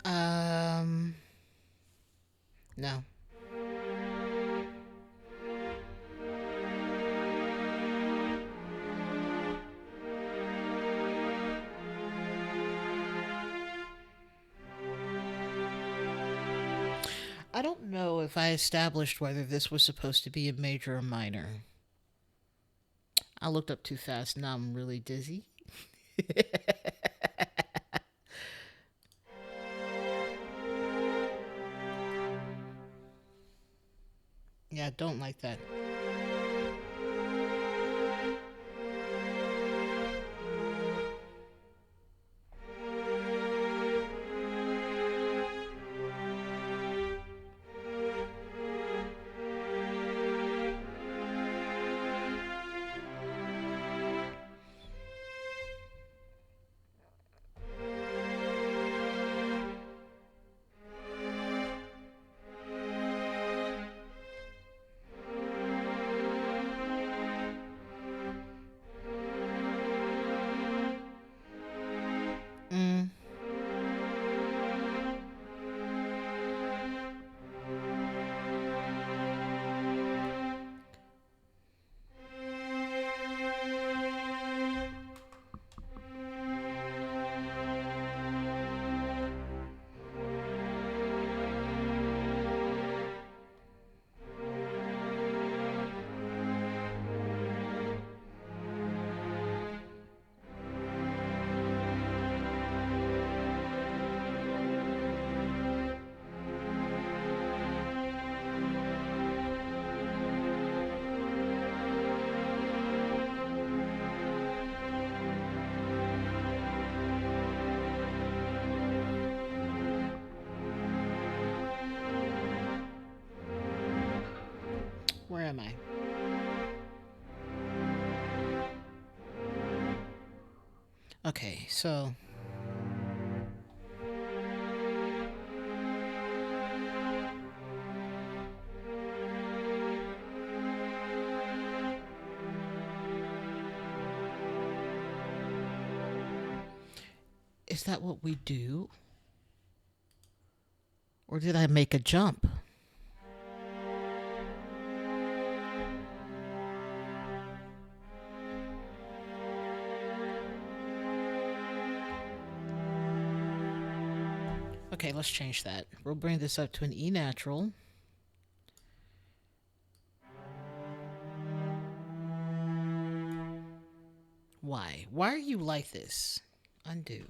um no. I don't know if I established whether this was supposed to be a major or minor. I looked up too fast. Now I'm really dizzy. Yeah, I don't like that. Mm, where am I? Okay, so is that what we do? Or did I make a jump? Okay, let's change that. We'll bring this up to an E natural. Why? Why are you like this? Undo.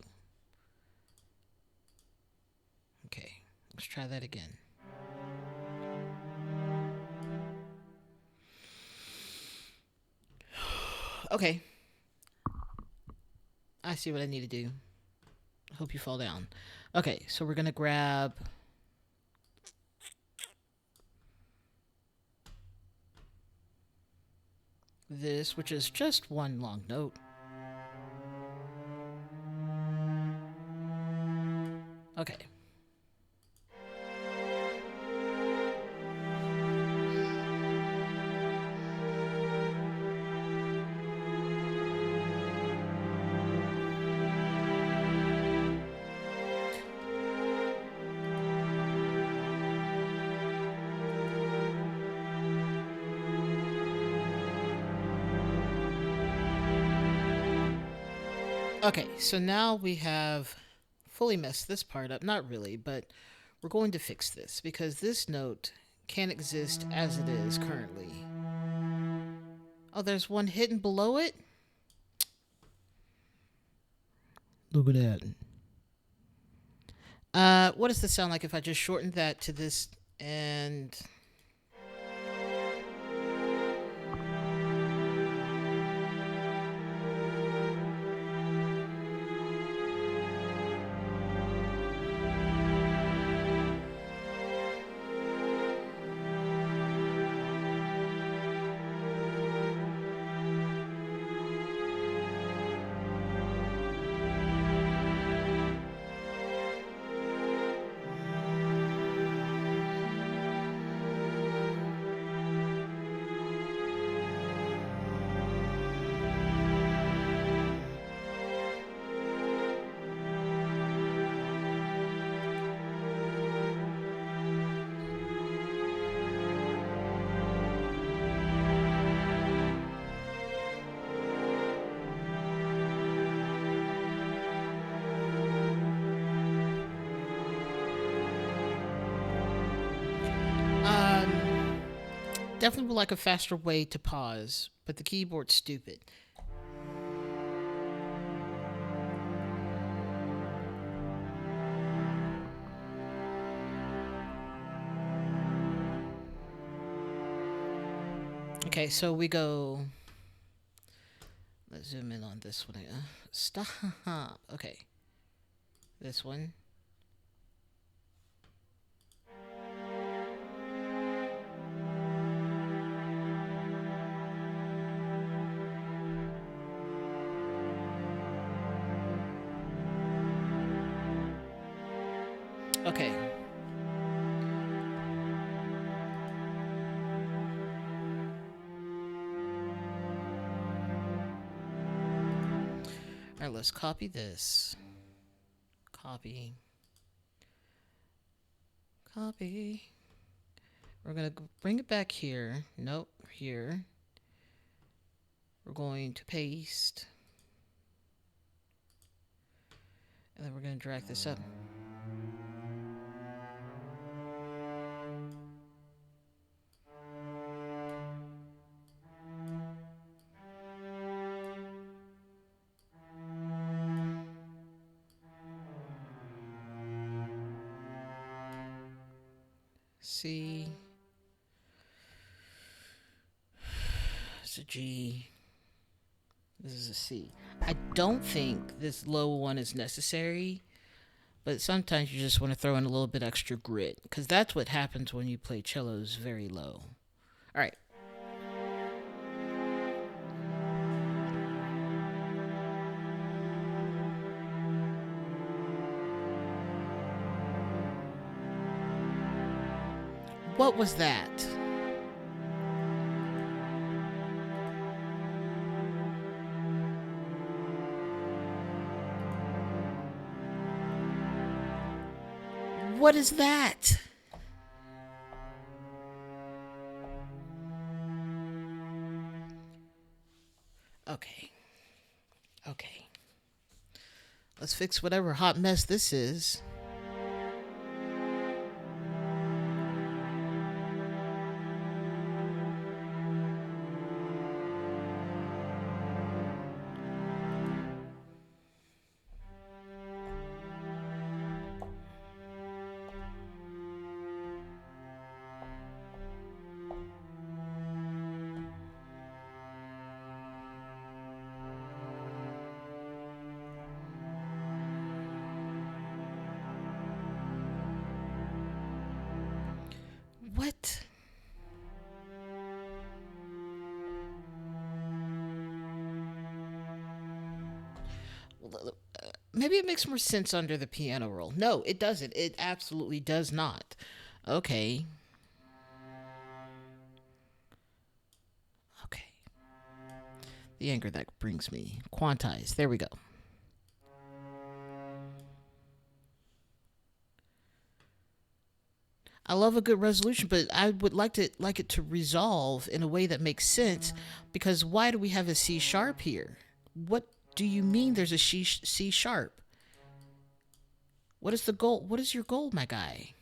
Okay, let's try that again. Okay, I see what I need to do. Hope you fall down. Okay, so we're gonna grab this, which is just one long note. Okay. Okay, so now we have fully messed this part up. Not really, but we're going to fix this because this note can't exist as it is currently. Oh, there's one hidden below it? Look at that. What does this sound like if I just shortened that to this and... Definitely would like a faster way to pause, but the keyboard's stupid. Okay, so we go. Let's zoom in on this one. Stop. Okay. This one. Okay. Alright, let's copy this. Copy. Copy. We're going to bring it back here. Nope, here. We're going to paste. And then we're going to drag this up. C. It's a G. This is a C. I don't think this low one is necessary, but sometimes you just want to throw in a little bit extra grit, because that's what happens when you play cellos very low. All right. What was that? What is that? Okay. Okay. Let's fix whatever hot mess this is. What? Maybe it makes more sense under the piano roll. No, it doesn't. It absolutely does not. Okay. Okay. The anger that brings me. Quantize. There we go. I love a good resolution, but I would like it to resolve in a way that makes sense. Because why do we have a C sharp here? What do you mean? There's a C sharp. What is the goal? What is your goal, my guy?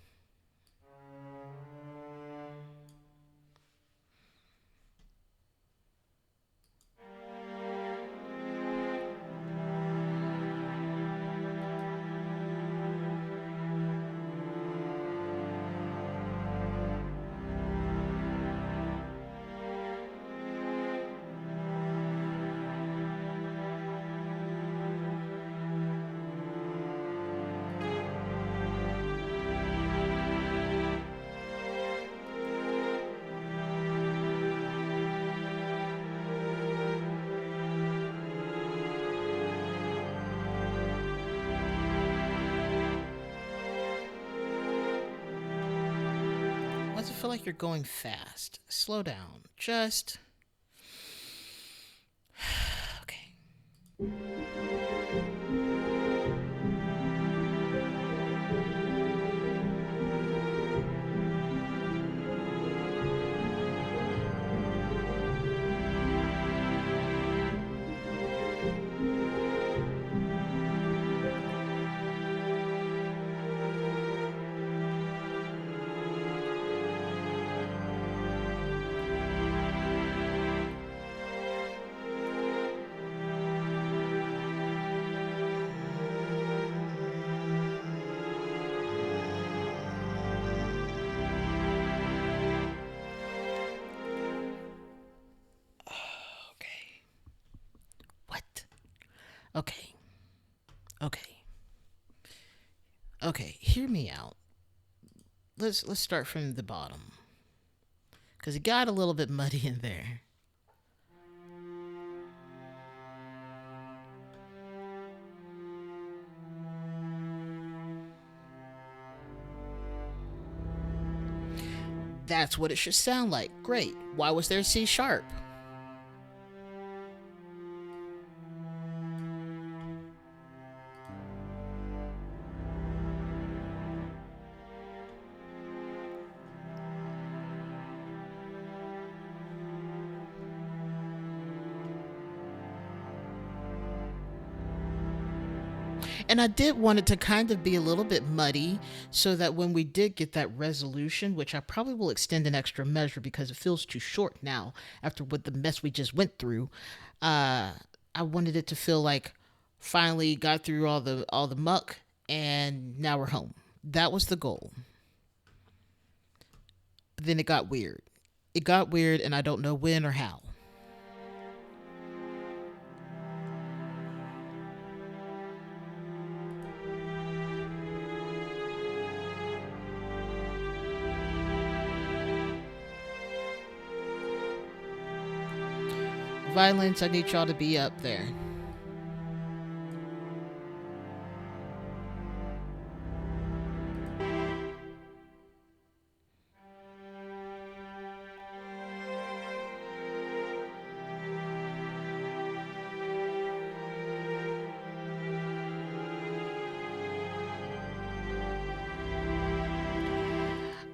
Why does it feel like you're going fast? Slow down. Just okay. Okay. What? Okay. Okay. Okay. Hear me out. Let's start from the bottom because it got a little bit muddy in there. That's what it should sound like. Great. Why was there C sharp? And I did want it to kind of be a little bit muddy so that when we did get that resolution, which I probably will extend an extra measure because it feels too short now after what the mess we just went through, uh, I wanted it to feel like finally got through all the muck and now we're home. That was the goal. But then it got weird. It got weird and I don't know when or how. Violence, I need y'all to be up there.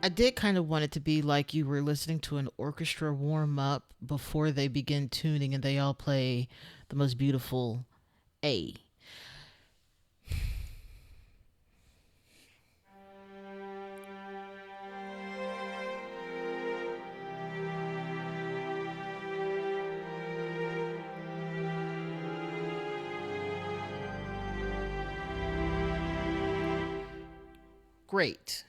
I did kind of want it to be like you were listening to an orchestra warm up before they begin tuning and they all play the most beautiful A. Great.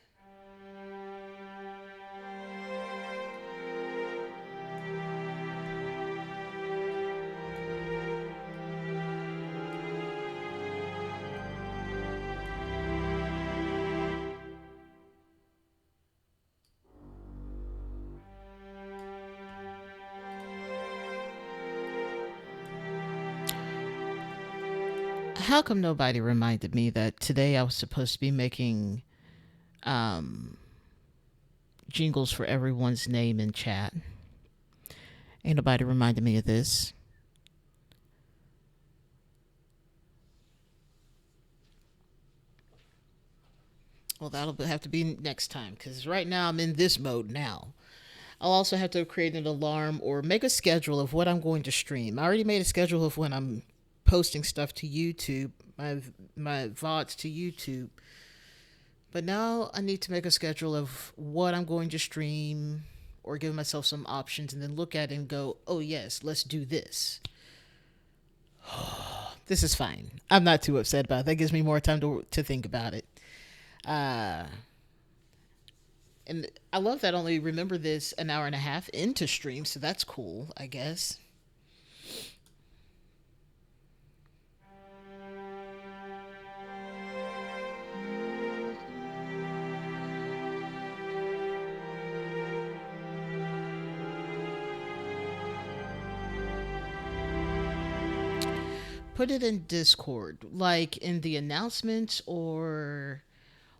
How come nobody reminded me that today I was supposed to be making um, jingles for everyone's name in chat? Ain't nobody reminded me of this. Well, that'll have to be next time because right now I'm in this mode now. I'll also have to create an alarm or make a schedule of what I'm going to stream. I already made a schedule of when I'm posting stuff to YouTube, my VODs to YouTube. But now I need to make a schedule of what I'm going to stream or give myself some options and then look at it and go, oh, yes, let's do this. This is fine. I'm not too upset about it. That gives me more time to think about it. Uh, and I love that I only remember this an hour and a half into stream, so that's cool, I guess. Put it in Discord, like in the announcements, or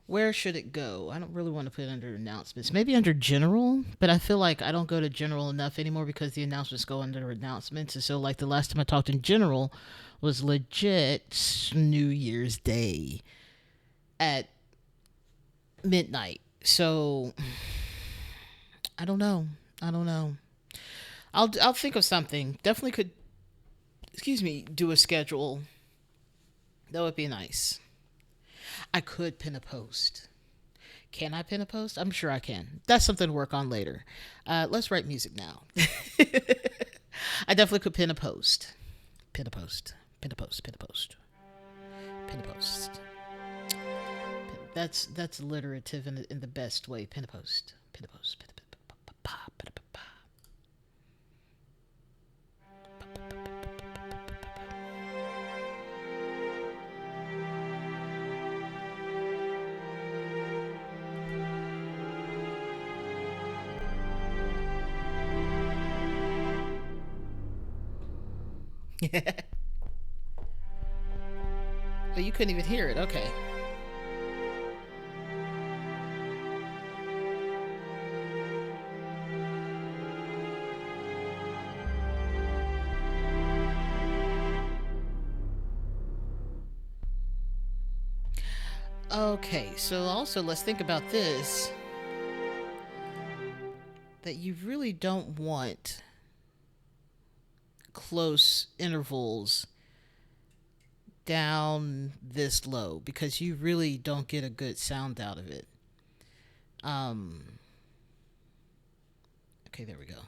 where should it go? I don't really want to put it under announcements. Maybe under general, but I feel like I don't go to general enough anymore because the announcements go under announcements. And so, like, the last time I talked in general was legit New Year's Day at midnight. So, I don't know. I don't know. I'll think of something. Definitely could, excuse me, do a schedule. That would be nice. I could pin a post. Can I pin a post? I'm sure I can. That's something to work on later. Let's write music now. I definitely could pin a post. Pin a post. Pin a post. Pin a post. Pin a post. That's alliterative in the best way. Pin a post. Pin a post. Pin a post. Oh, you couldn't even hear it. Okay. Okay, so also let's think about this, that you really don't want close intervals down this low because you really don't get a good sound out of it. Um okay, there we go.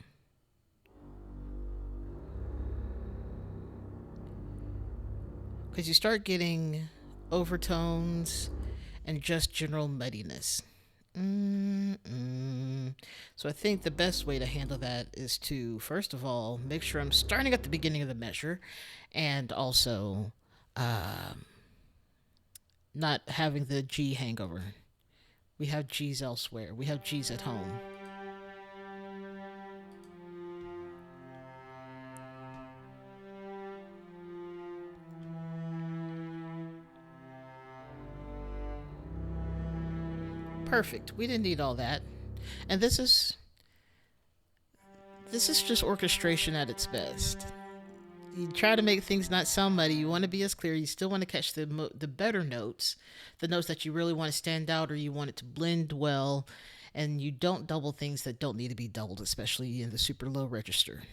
Cuz you start getting overtones and just general muddiness. Mm-mm. So I think the best way to handle that is to, first of all, make sure I'm starting at the beginning of the measure and also um, not having the G hangover. We have G's elsewhere. We have G's at home. Perfect. We didn't need all that. And this is just orchestration at its best. You try to make things not sound muddy. You want to be as clear. You still want to catch the better notes, the notes that you really want to stand out, or you want it to blend well, and you don't double things that don't need to be doubled, especially in the super low register.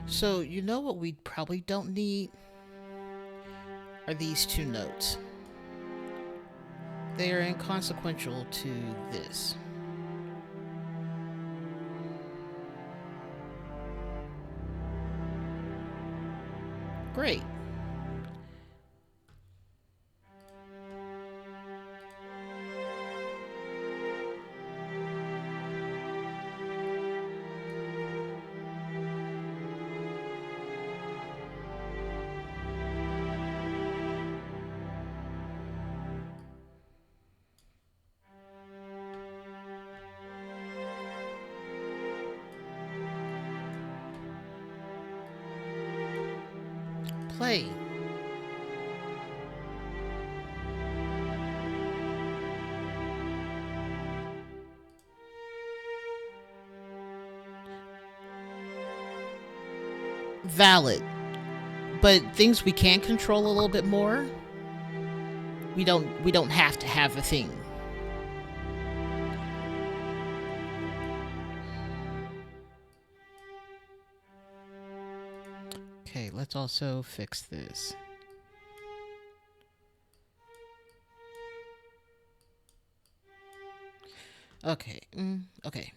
So you know what we probably don't need are these two notes. They are inconsequential to this. Great. Play. Valid. But things we can control a little bit more, we don't have to have a thing. Okay, let's also fix this. Okay. Okay.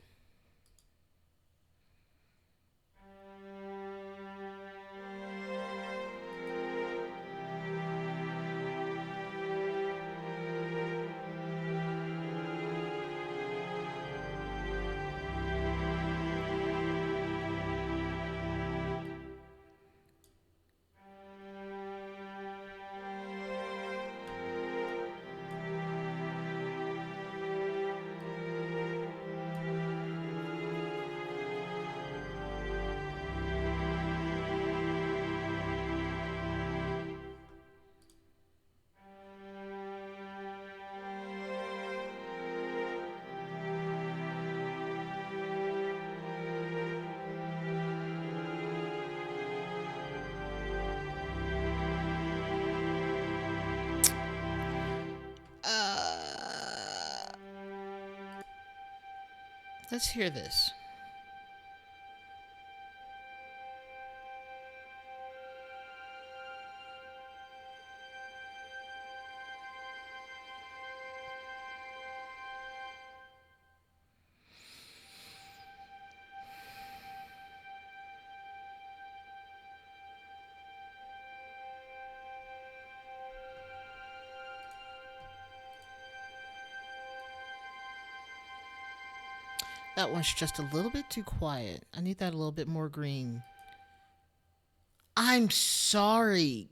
Uh, let's hear this. That one's just a little bit too quiet. I need that a little bit more green. I'm sorry.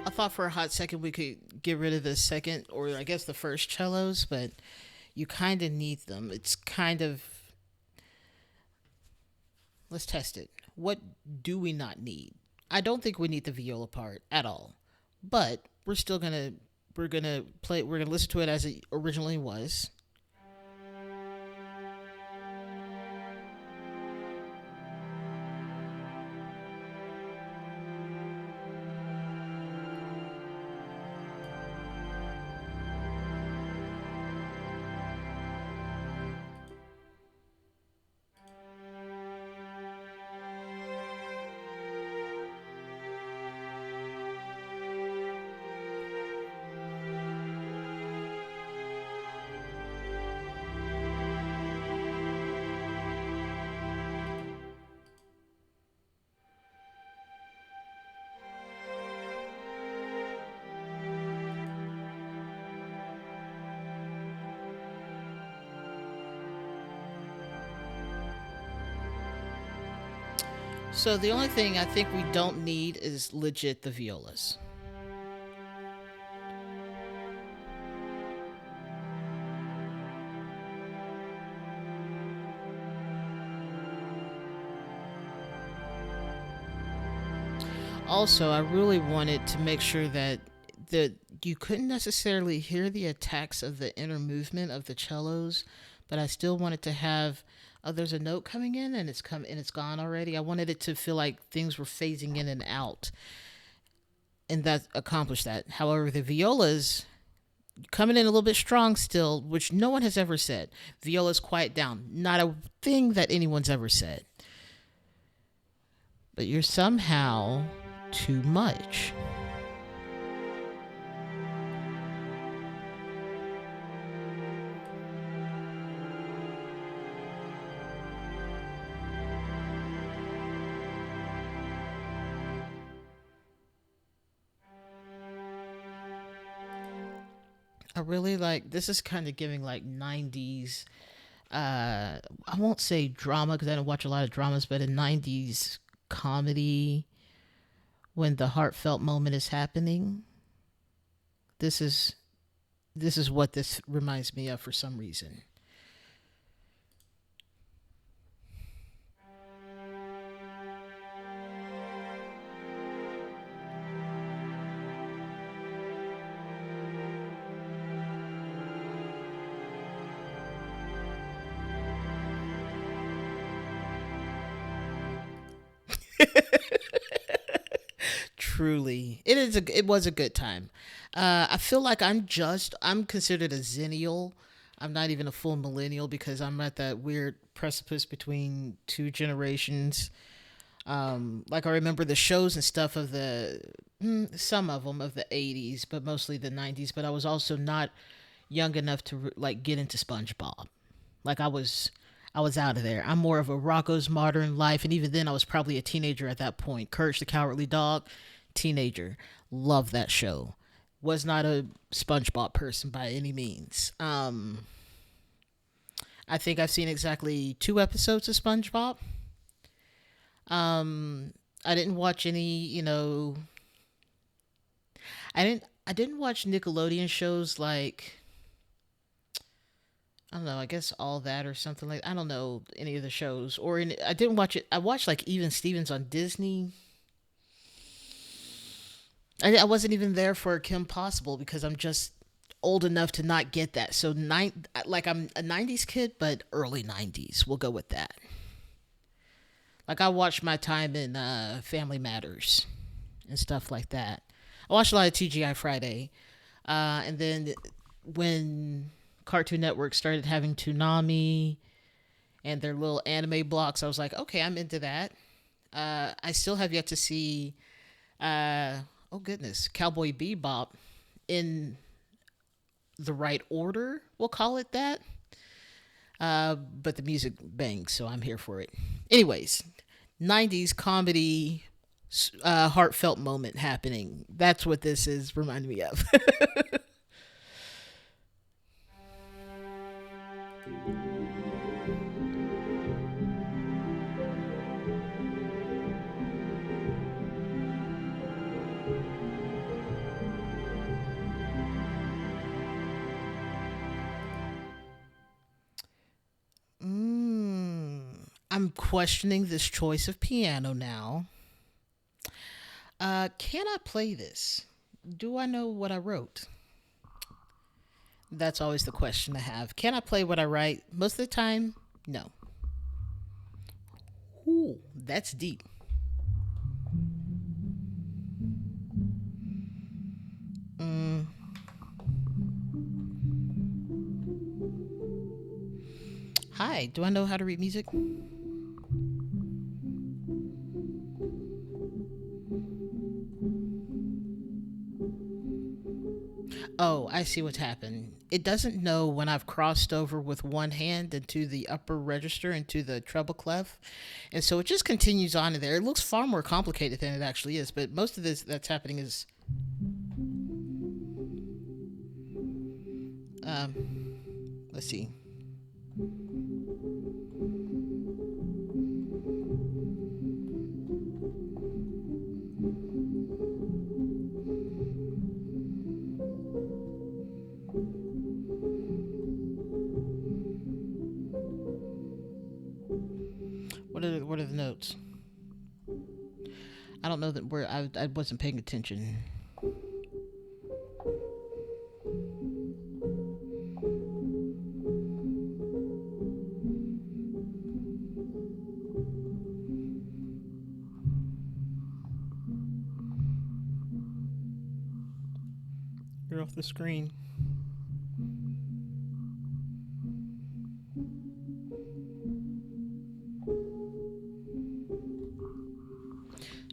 I thought for a hot second we could get rid of the second, or I guess the first cellos, but you kind of need them. It's kind of. Let's test it. What do we not need? I don't think we need the viola part at all, but we're gonna play. We're gonna listen to it as it originally was. So the only thing I think we don't need is legit the violas. Also, I really wanted to make sure that you couldn't necessarily hear the attacks of the inner movement of the cellos, but I still wanted to have oh, there's a note coming in and it's gone already. I wanted it to feel like things were phasing in and out, and that accomplished that. However, the violas coming in a little bit strong still, which no one has ever said. Violas quiet down. Not a thing that anyone's ever said. But you're somehow too much. I really like this is kind of giving like 90s I won't say drama because I don't watch a lot of dramas, but a 90s comedy when the heartfelt moment is happening. This is this is what this reminds me of for some reason. Truly, it was a good time. I feel like I'm considered a zennial. I'm not even a full millennial because I'm at that weird precipice between two generations. Like I remember the shows and stuff of some of them of the 80s, but mostly the 90s. But I was also not young enough to like get into SpongeBob. Like I was out of there. I'm more of a Rocco's Modern Life, and even then, I was probably a teenager at that point. Courage the Cowardly Dog, teenager. Love that show. Was not a SpongeBob person by any means. I think I've seen exactly 2 episodes of SpongeBob. I didn't watch any. I didn't watch Nickelodeon shows like I don't know. I guess all that or something like I don't know any of the shows I didn't watch it. I watched like Even Stevens on Disney. I wasn't even there for Kim Possible because I'm just old enough to not get that. So like I'm a '90s kid, but early '90s. We'll go with that. Like I watched my time in Family Matters and stuff like that. I watched a lot of TGI Friday, and then when Cartoon Network started having Toonami and their little anime blocks, I was like, okay, I'm into that. I still have yet to see, uh, oh goodness, Cowboy Bebop in the right order. We'll call it that. But the music bangs, so I'm here for it. Anyways, 90s comedy, heartfelt moment happening. That's what this is reminding me of. I'm questioning this choice of piano now. Can I play this? Do I know what I wrote? That's always the question I have. Can I play what I write? Most of the time, no. Ooh, that's deep. Mm, hi, do I know how to read music? Oh, I see what's happened. It doesn't know when I've crossed over with one hand into the upper register into the treble clef. And so it just continues on in there. It looks far more complicated than it actually is, but most of this that's happening is um let's see. What are the notes? I don't know that where I wasn't paying attention. off the screen.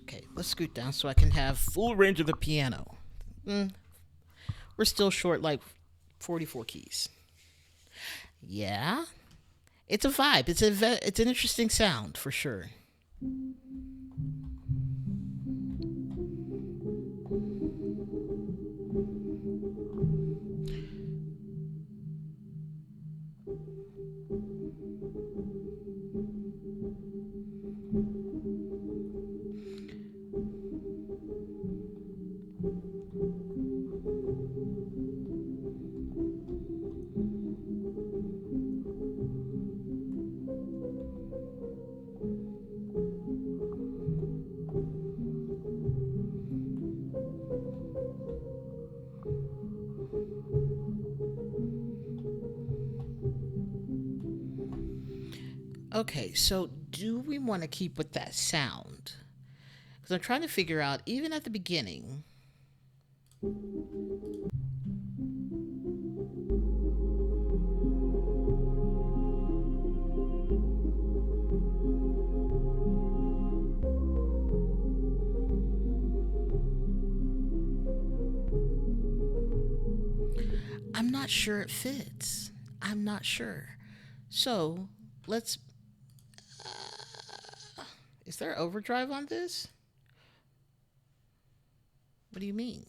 Okay, let's scoot down so I can have full range of the piano. Mm, we're still short like 44 keys. Yeah, it's a vibe. It's an interesting sound for sure. Okay, so do we want to keep with that sound? Because I'm trying to figure out, even at the beginning, I'm not sure it fits. I'm not sure. So let's. Is there overdrive on this? What do you mean?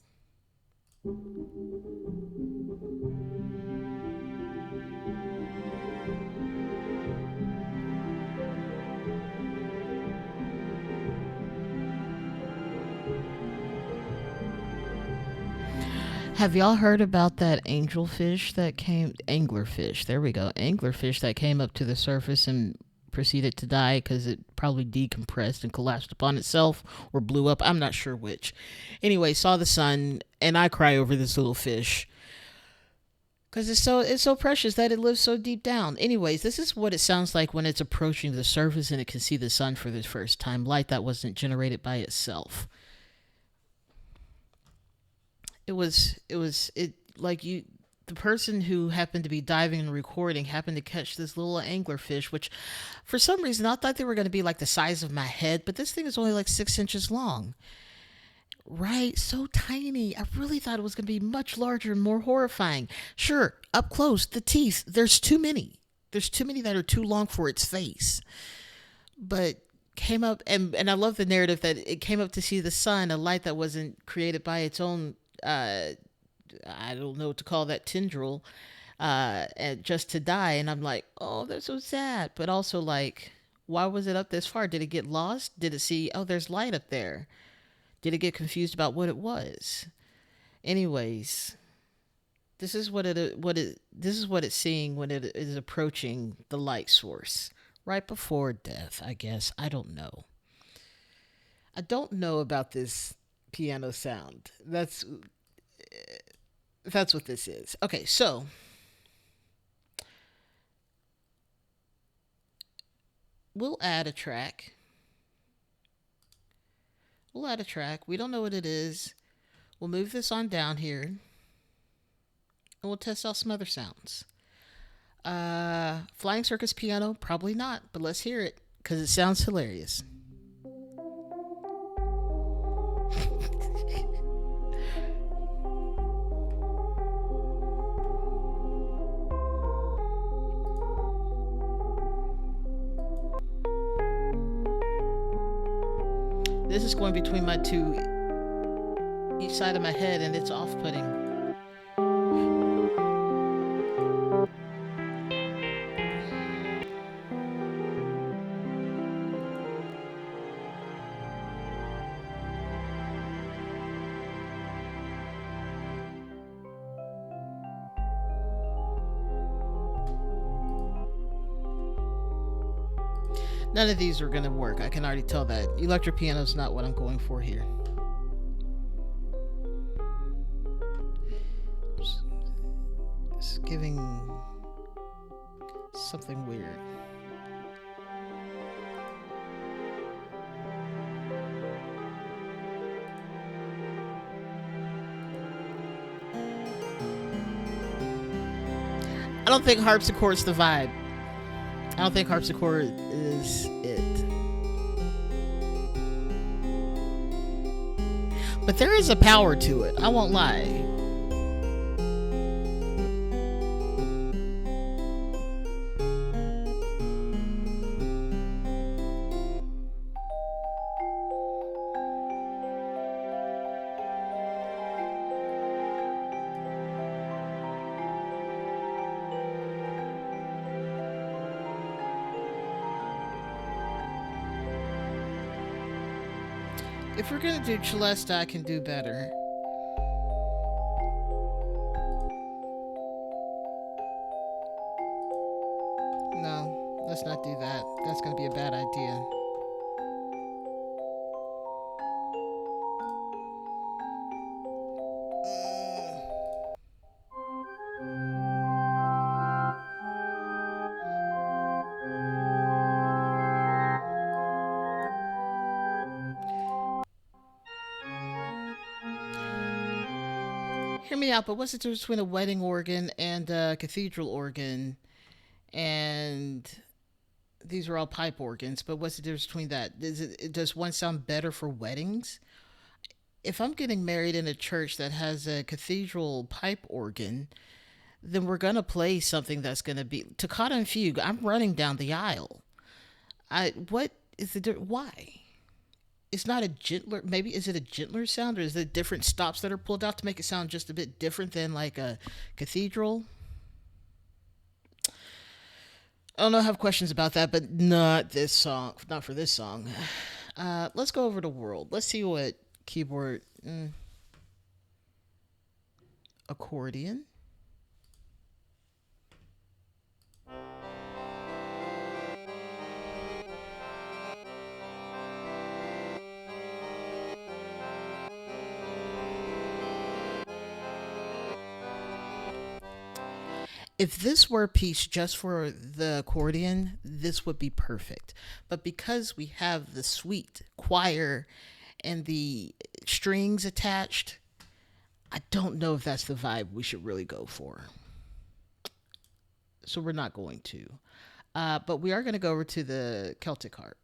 Have y'all heard about that anglerfish? There we go. Anglerfish that came up to the surface and proceeded to die because it probably decompressed and collapsed upon itself or blew up. I'm not sure which. Anyway, saw the sun, and I cry over this little fish because it's so precious that it lives so deep down. Anyways, this is what it sounds like when it's approaching the surface and it can see the sun for the first time. Light that wasn't generated by itself. It like you the person who happened to be diving and recording happened to catch this little anglerfish, which for some reason I thought they were going to be like the size of my head, but this thing is only like 6 inches long. Right, so tiny. I really thought it was going to be much larger and more horrifying. Sure, up close, the teeth, there's too many that are too long for its face. But came up, and I love the narrative that it came up to see the sun, a light that wasn't created by its own, I don't know what to call that, tendril, and just to die. And I'm like, oh, that's so sad. But also, like, why was it up this far? Did it get lost? Did it see, oh, there's light up there? Did it get confused about what it was? Anyways, this is what it's seeing when it is approaching the light source right before death, I guess. I don't know. I don't know about this piano sound. That's what this is. Okay, so we'll add a track. We'll add a track. We don't know what it is. We'll move this on down here and we'll test out some other sounds. Flying Circus piano, probably not, but let's hear it because it sounds hilarious. This is going between my two, each side of my head, and it's off putting. None of these are going to work. I can already tell that. Electric piano is not what I'm going for here. Just giving something weird. I don't think harpsichord's the vibe. I don't think harpsichord is it. But there is a power to it. I won't lie. If we're gonna do Celeste, I can do better. No, let's not do that. That's gonna be a bad idea. Hear me out, but what's the difference between a wedding organ and a cathedral organ? And these are all pipe organs, but what's the difference between that? Does one sound better for weddings? If I'm getting married in a church that has a cathedral pipe organ, then we're gonna play something that's gonna be toccata and fugue. I'm running down the aisle. I what is why? It's not a gentler. Maybe is it a gentler sound, or is it different stops that are pulled out to make it sound just a bit different than like a cathedral? I don't know. I have questions about that, but not this song. Not for this song. Let's go over to World. Let's see what keyboard accordion. If this were a piece just for the accordion, this would be perfect. But because we have the sweet choir and the strings attached, I don't know if that's the vibe we should really go for. So we're not going to. But we are going to go over to the Celtic harp.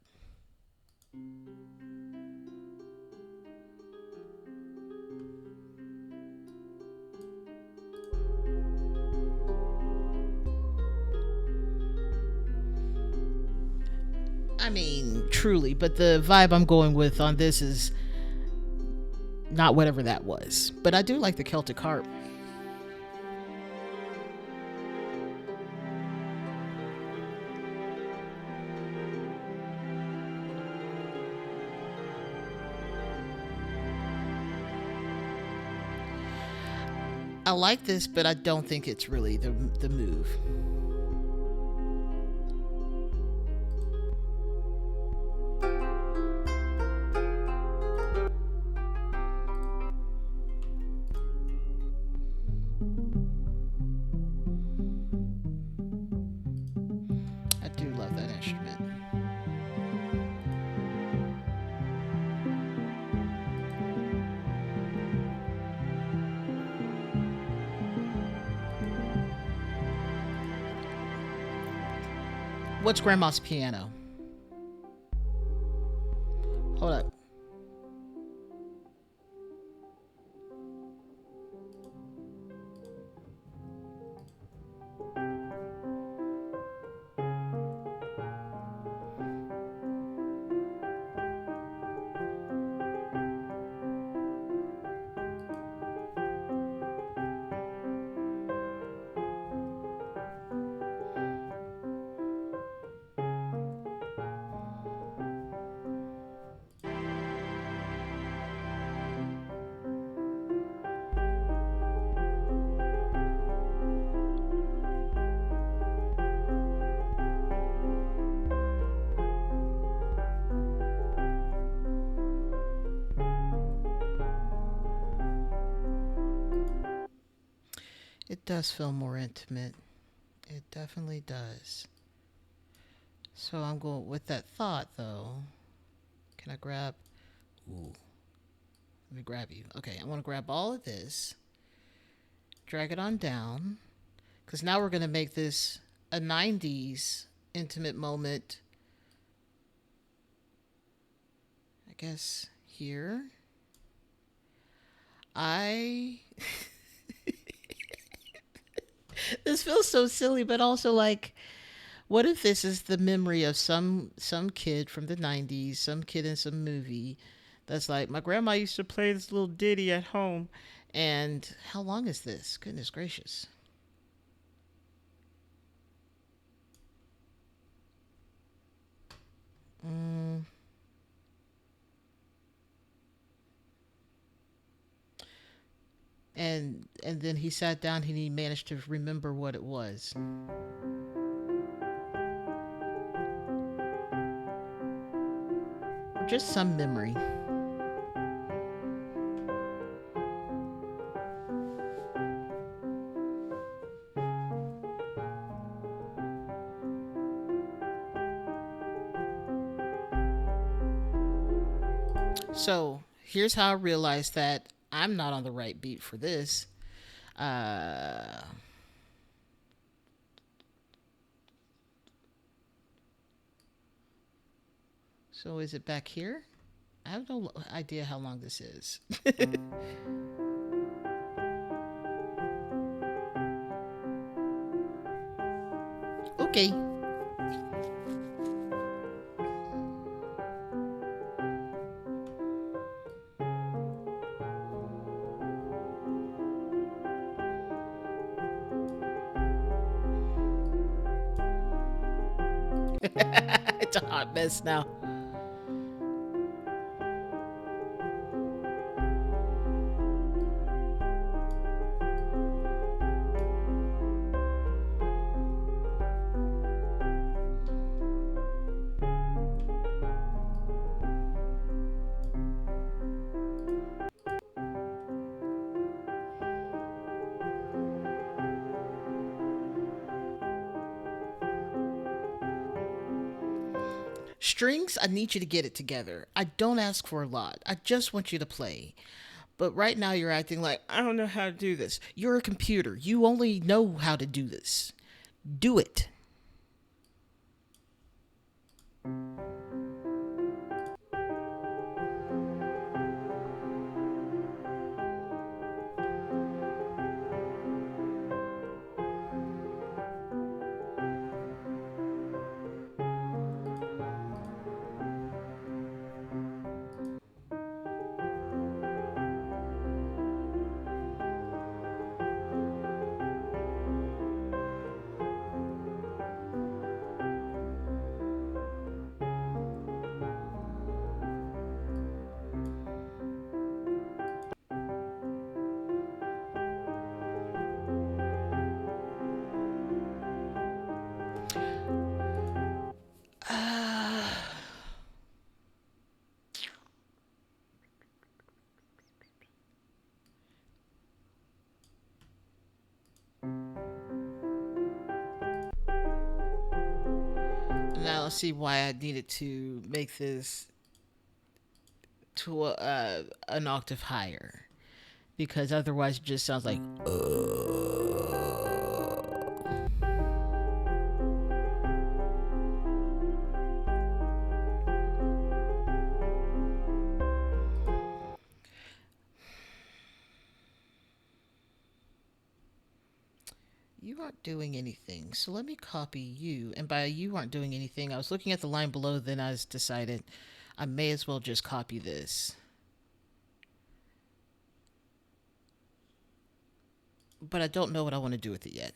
I mean, truly, but the vibe I'm going with on this is not whatever that was. But I do like the Celtic harp. I like this, but I don't think it's really the move. I do love that instrument. What's Grandma's piano? Hold up. It does feel more intimate. It definitely does. So I'm going with that thought, though. Can I grab? Ooh, let me grab you. Okay, I want to grab all of this, drag it on down Because now we're going to make this a 90s intimate moment, I guess, here. I. This feels so silly, but also like, what if this is the memory of some kid from the 90s, some kid in some movie that's like, my grandma used to play this little ditty at home. And how long is this? Goodness gracious. Mm, and then he sat down and he managed to remember what it was. Or just some memory. So here's how I realized that I'm not on the right beat for this. Uh, so is it back here? I have no idea how long this is. Okay. It's a hot mess now. Strings, I need you to get it together. I don't ask for a lot. I just want you to play. But right now you're acting like, I don't know how to do this. You're a computer. You only know how to do this. Do it. Uh, Now let's see why I needed to make this to an octave higher. Because otherwise it just sounds like, you aren't doing anything. So let me copy you. And by you aren't doing anything, I was looking at the line below, then I decided I may as well just copy this. But I don't know what I want to do with it yet.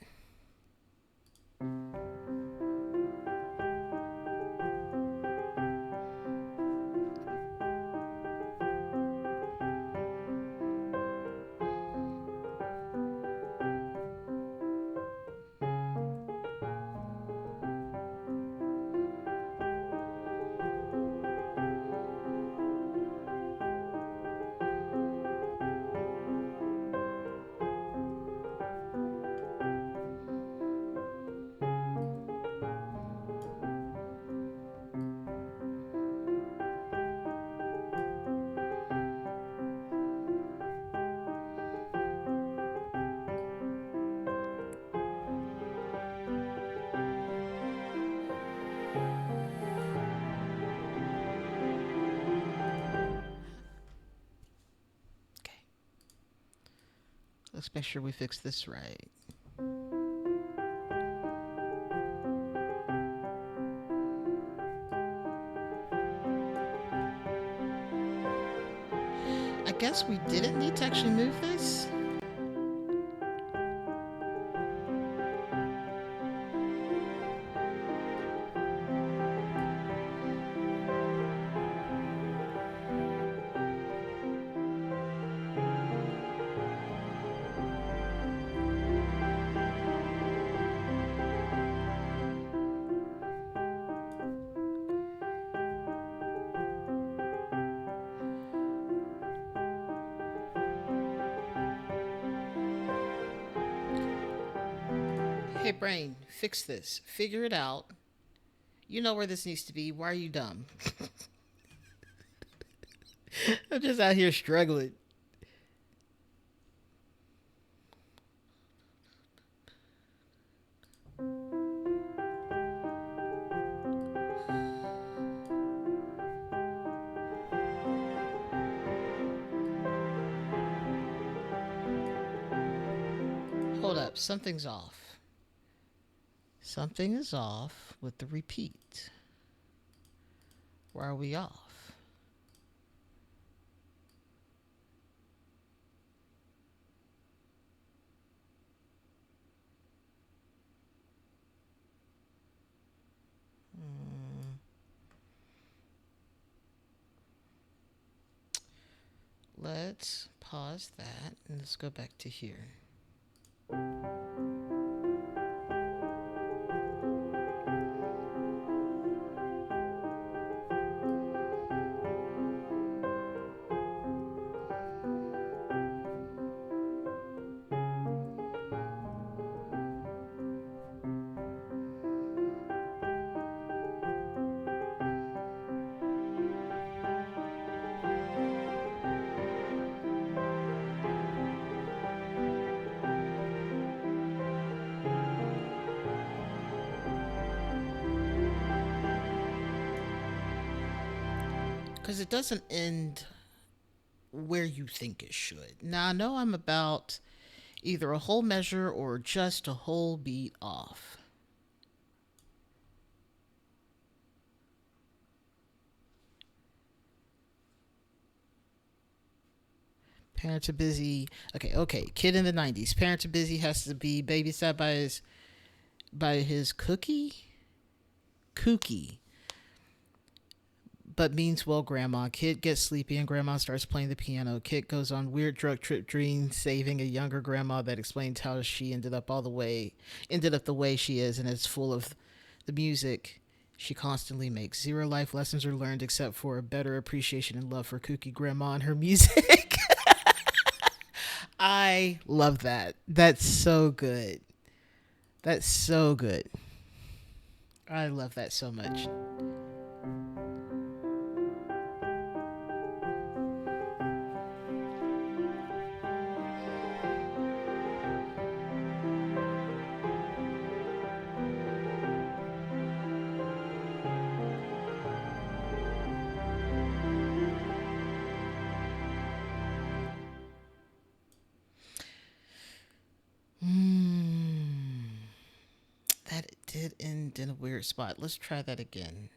Let's make sure we fix this right. I guess we didn't need to actually move this. Hey, brain, fix this. Figure it out. You know where this needs to be. Why are you dumb? I'm just out here struggling. Hold up. Something's off. Something is off with the repeat. Why are we off? Hmm. Let's pause that and let's go back to here. Because it doesn't end where you think it should. Now, I know I'm about either a whole measure or just a whole beat off. Parents are busy. Okay. Kid in the 90s. Parents are busy. Has to be babysat by his cookie. But means well, grandma. Kid gets sleepy and grandma starts playing the piano. Kid goes on weird drug trip dream, saving a younger grandma that explains how she ended up the way she is, and it's full of the music she constantly makes. Zero life lessons are learned except for a better appreciation and love for kooky grandma and her music. I love that. That's so good. That's so good. I love that so much. Mm, that did end in a weird spot. Let's try that again.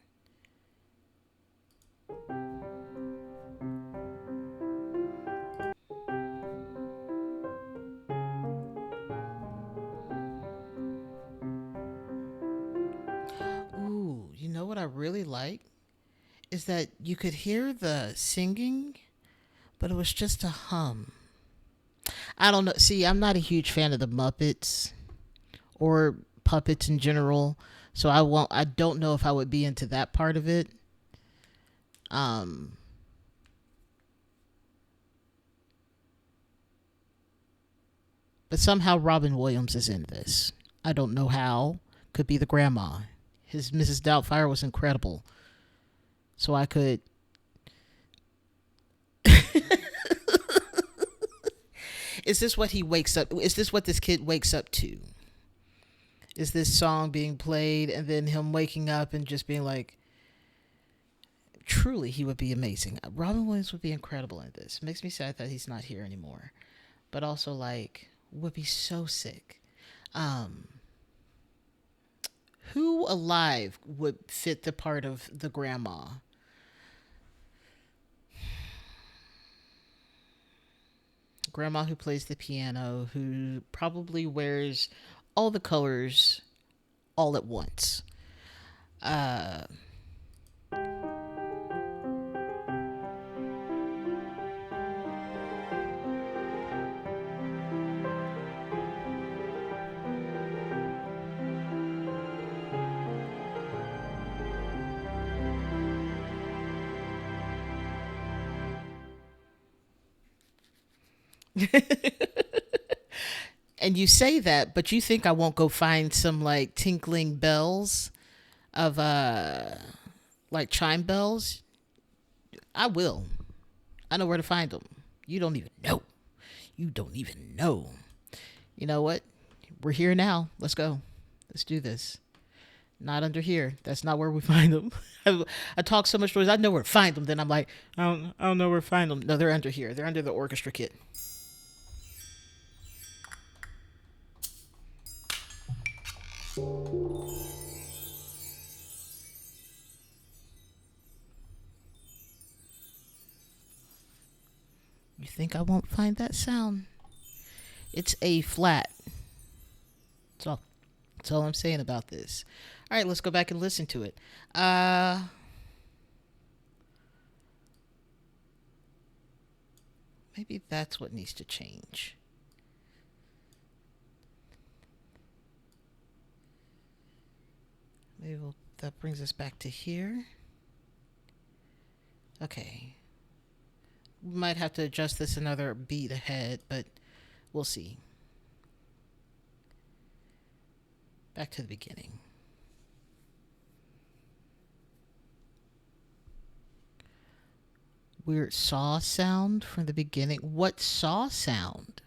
Ooh, you know what I really like is that you could hear the singing, but it was just a hum. I don't know. See, I'm not a huge fan of the Muppets or puppets in general, so I don't know if I would be into that part of it. Um, but somehow Robin Williams is in this. I don't know how. Could be the grandma. His Mrs. Doubtfire was incredible. So I could. Is this what he wakes up? Is this what this kid wakes up to? Is this song being played and then him waking up and just being like, truly, he would be amazing. Robin Williams would be incredible in this. Makes me sad that he's not here anymore. But also, like, would be so sick. Um, who alive would fit the part of the grandma? Grandma who plays the piano, who probably wears all the colors all at once. Uh, and you say that, but you think I won't go find some like tinkling bells of like chime bells? I will. I know where to find them. You don't even know. You don't even know. You know what? We're here now. Let's go. Let's do this. Not under here. That's not where we find them. I talk so much stories. I know where to find them. Then I'm like, I don't know where to find them. No, they're under here. They're under the orchestra kit. You think I won't find that sound? It's A flat. That's all. That's all I'm saying about this. All right, let's go back and listen to it. Maybe that's what needs to change. Maybe that brings us back to here. Okay. We might have to adjust this another beat ahead, but we'll see. Back to the beginning. Weird saw sound from the beginning. What saw sound?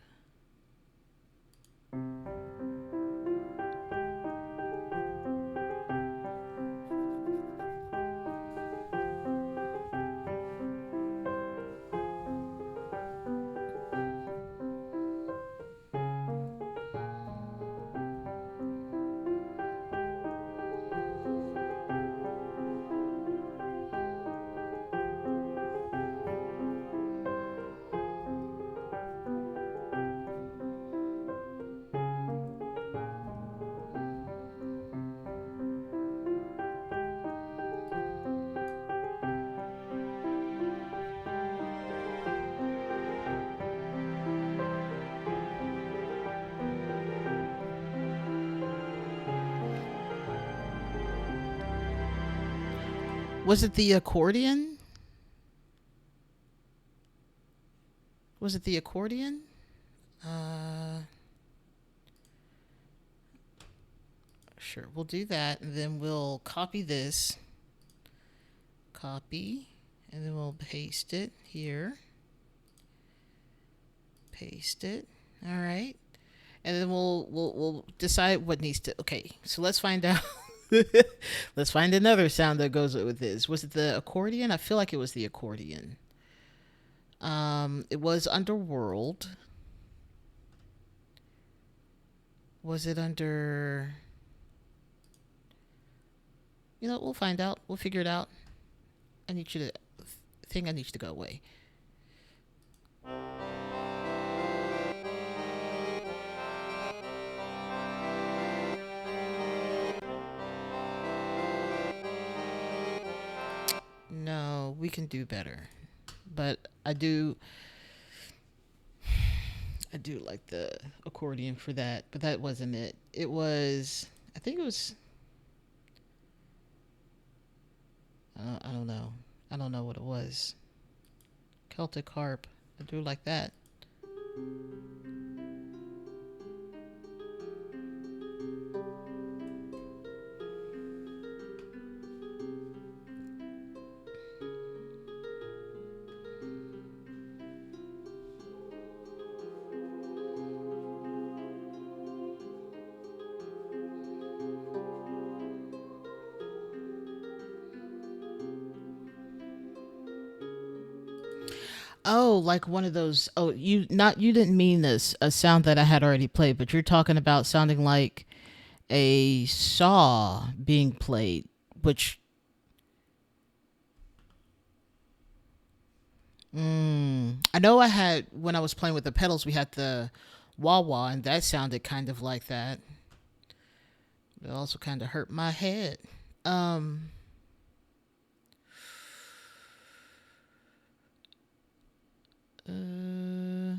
Was it the accordion? Was it the accordion? Uh, sure, we'll do that, and then we'll copy this. Copy, and then we'll paste it here. Paste it. All right, and then we'll decide what needs to. Okay, so let's find out. Let's find another sound that goes with this. Was it the accordion? I feel like it was the accordion. It was Underworld. Was it under? You know, we'll find out. We'll figure it out. I need you to. Thing I need you to go away. No, we can do better. But I do like the accordion for that, but that wasn't it. It was I think it was I don't know. I don't know what it was. Celtic harp. I do like that. Oh, like one of those. Oh, you didn't mean this a sound that I had already played, but you're talking about sounding like a saw being played, which I know I had when I was playing with the pedals. We had the wah wah, and that sounded kind of like that. It also kind of hurt my head. Um, uh,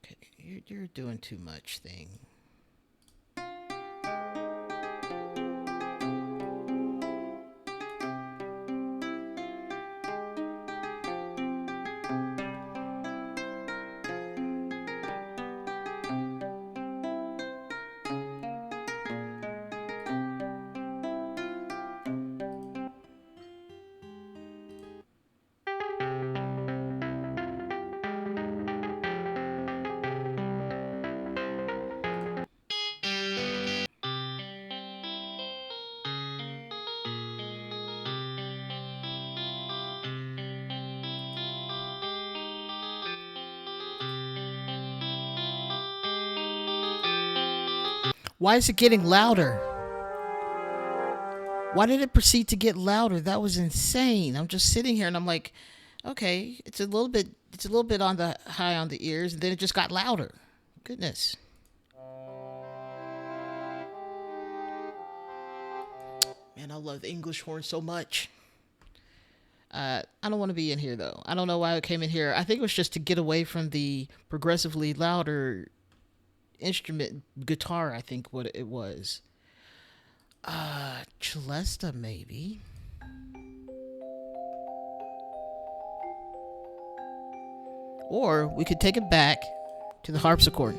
okay, you're doing too much thing. Why is it getting louder? Why did it proceed to get louder? That was insane. I'm just sitting here and I'm like, okay, it's a little bit on the high on the ears, and then it just got louder. Goodness. Man, I love the English horn so much. I don't want to be in here though. I don't know why I came in here. I think it was just to get away from the progressively louder instrument guitar. I think what it was. Celesta maybe, or we could take it back to the harpsichord.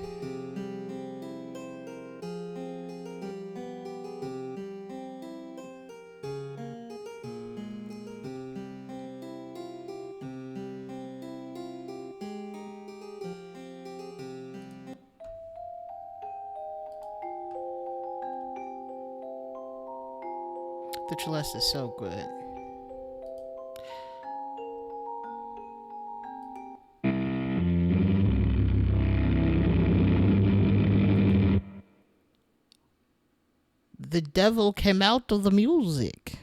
The Celeste is so good. The devil came out of the music.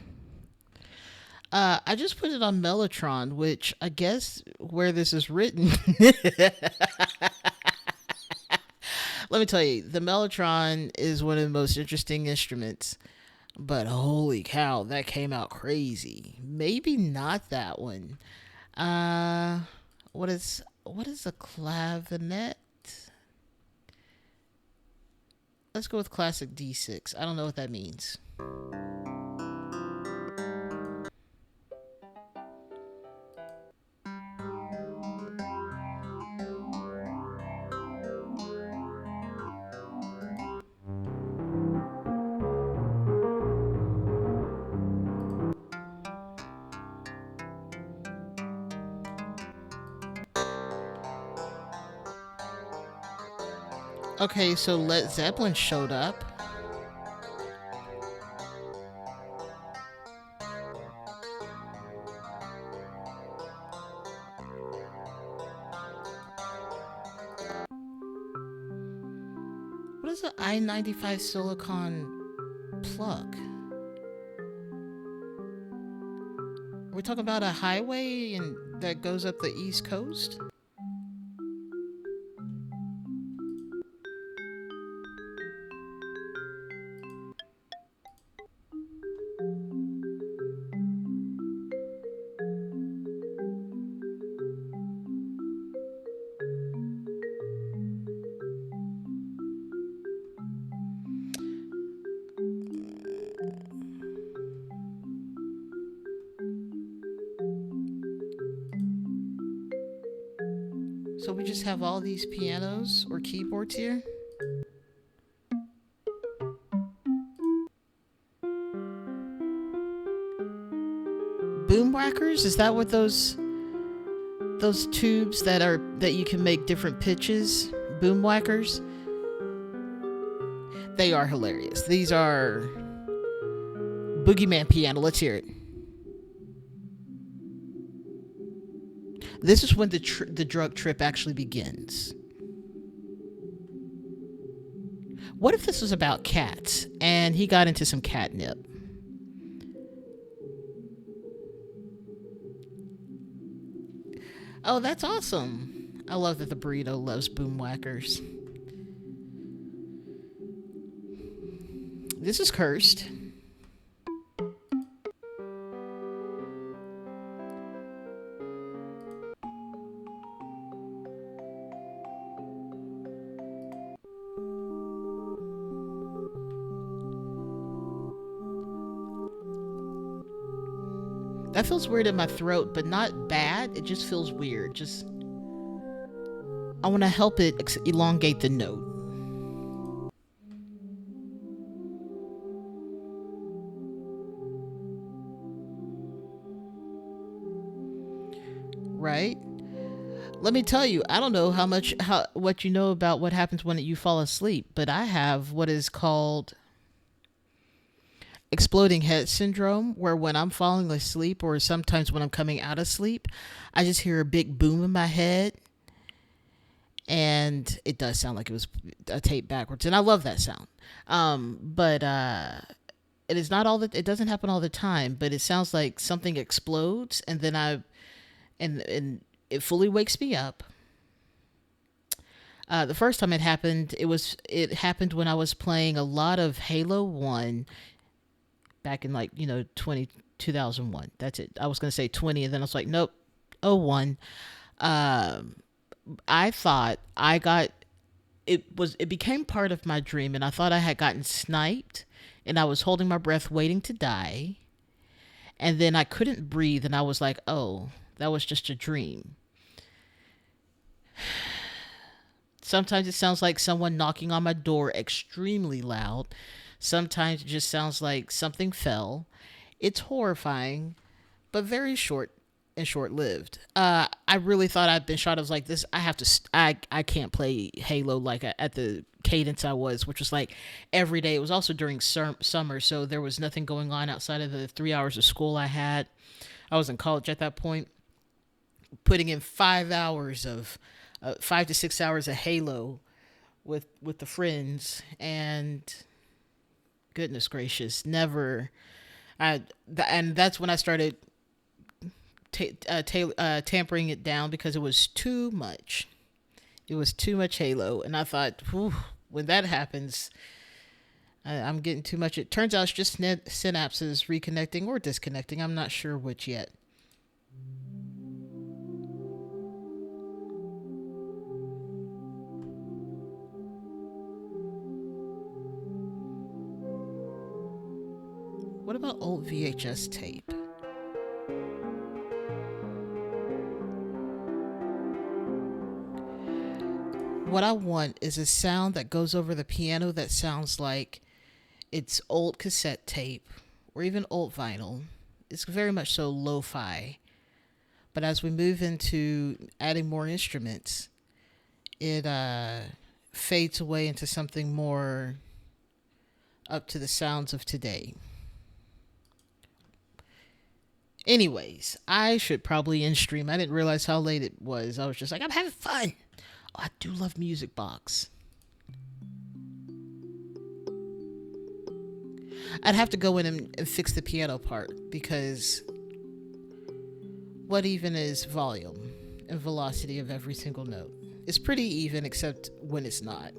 I just put it on Mellotron, which I guess where this is written. Let me tell you, the Mellotron is one of the most interesting instruments. But holy cow, that came out crazy. Maybe not that one. Uh, what is a clavinet? Let's go with classic D6. I don't know what that means. Okay, so Led Zeppelin showed up. What is an I-95 silicon plug? We're talking about a highway and that goes up the East Coast. we just have all these pianos or keyboards here. Boom whackers? Is that what those tubes that you can make different pitches? Boom whackers? They are hilarious. These are Boogeyman piano. Let's hear it. This is when the drug trip actually begins. What if this was about cats and he got into some catnip? Oh, that's awesome. I love that the burrito loves boom whackers. This is cursed. That feels weird in my throat, but not bad. It just feels weird. Just I want to help it elongate the note. Right? Let me tell you, I don't know what you know about what happens when you fall asleep, but I have what is called exploding head syndrome, where when I'm falling asleep or sometimes when I'm coming out of sleep, I just hear a big boom in my head, and it does sound like it was a tape backwards, and I love that sound. But it is not all that, it doesn't happen all the time, but it sounds like something explodes, and then and it fully wakes me up. The first time it happened, it happened when I was playing a lot of Halo 1 back in 2001. That's it. I was going to say 20, and then I was like, nope, 01. I thought it became part of my dream, and I thought I had gotten sniped, and I was holding my breath waiting to die, and then I couldn't breathe, and I was like, oh, that was just a dream. Sometimes it sounds like someone knocking on my door extremely loud. Sometimes it just sounds like something fell. It's horrifying, but very short-lived. I really thought I'd been shot. I was like, this. I can't play Halo at the cadence I was, which was like every day. It was also during summer, so there was nothing going on outside of the 3 hours of school I had. I was in college at that point, putting in 5 to 6 hours of Halo with the friends, and goodness gracious, never. And that's when I started tampering it down, because it was too much. It was too much Halo, and I thought, whew, when that happens, I'm getting too much. It turns out it's just synapses reconnecting or disconnecting. I'm not sure which yet. What about old VHS tape? What I want is a sound that goes over the piano that sounds like it's old cassette tape or even old vinyl. It's very much so lo-fi. But as we move into adding more instruments, it fades away into something more up to the sounds of today. Anyways, I should probably end stream. I didn't realize how late it was. I was just like, I'm having fun. Oh, I do love Music Box. I'd have to go in and fix the piano part, because what even is volume and velocity of every single note? It's pretty even, except when it's not.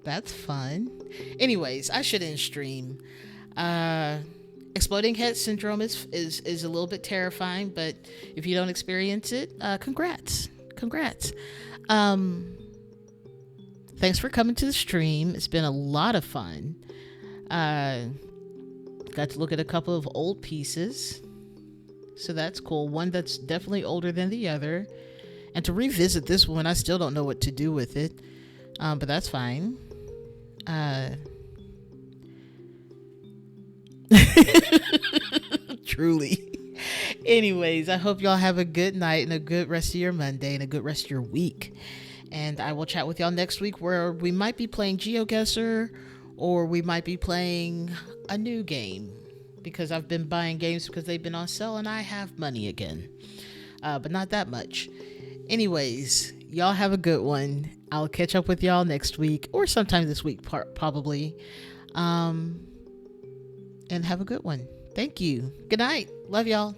That's fun. Anyways, I should end stream. Exploding head syndrome is a little bit terrifying, but if you don't experience it, congrats. Thanks for coming to the stream. It's been a lot of fun. Got to look at a couple of old pieces. So that's cool. One that's definitely older than the other. And to revisit this one, I still don't know what to do with it. But that's fine. Truly. Anyways, I hope y'all have a good night and a good rest of your Monday and a good rest of your week. And I will chat with y'all next week where we might be playing GeoGuessr or we might be playing a new game because I've been buying games because they've been on sale and I have money again. But not that much. Anyways, y'all have a good one. I'll catch up with y'all next week or sometime this week, probably. And have a good one. Thank you. Good night. Love y'all.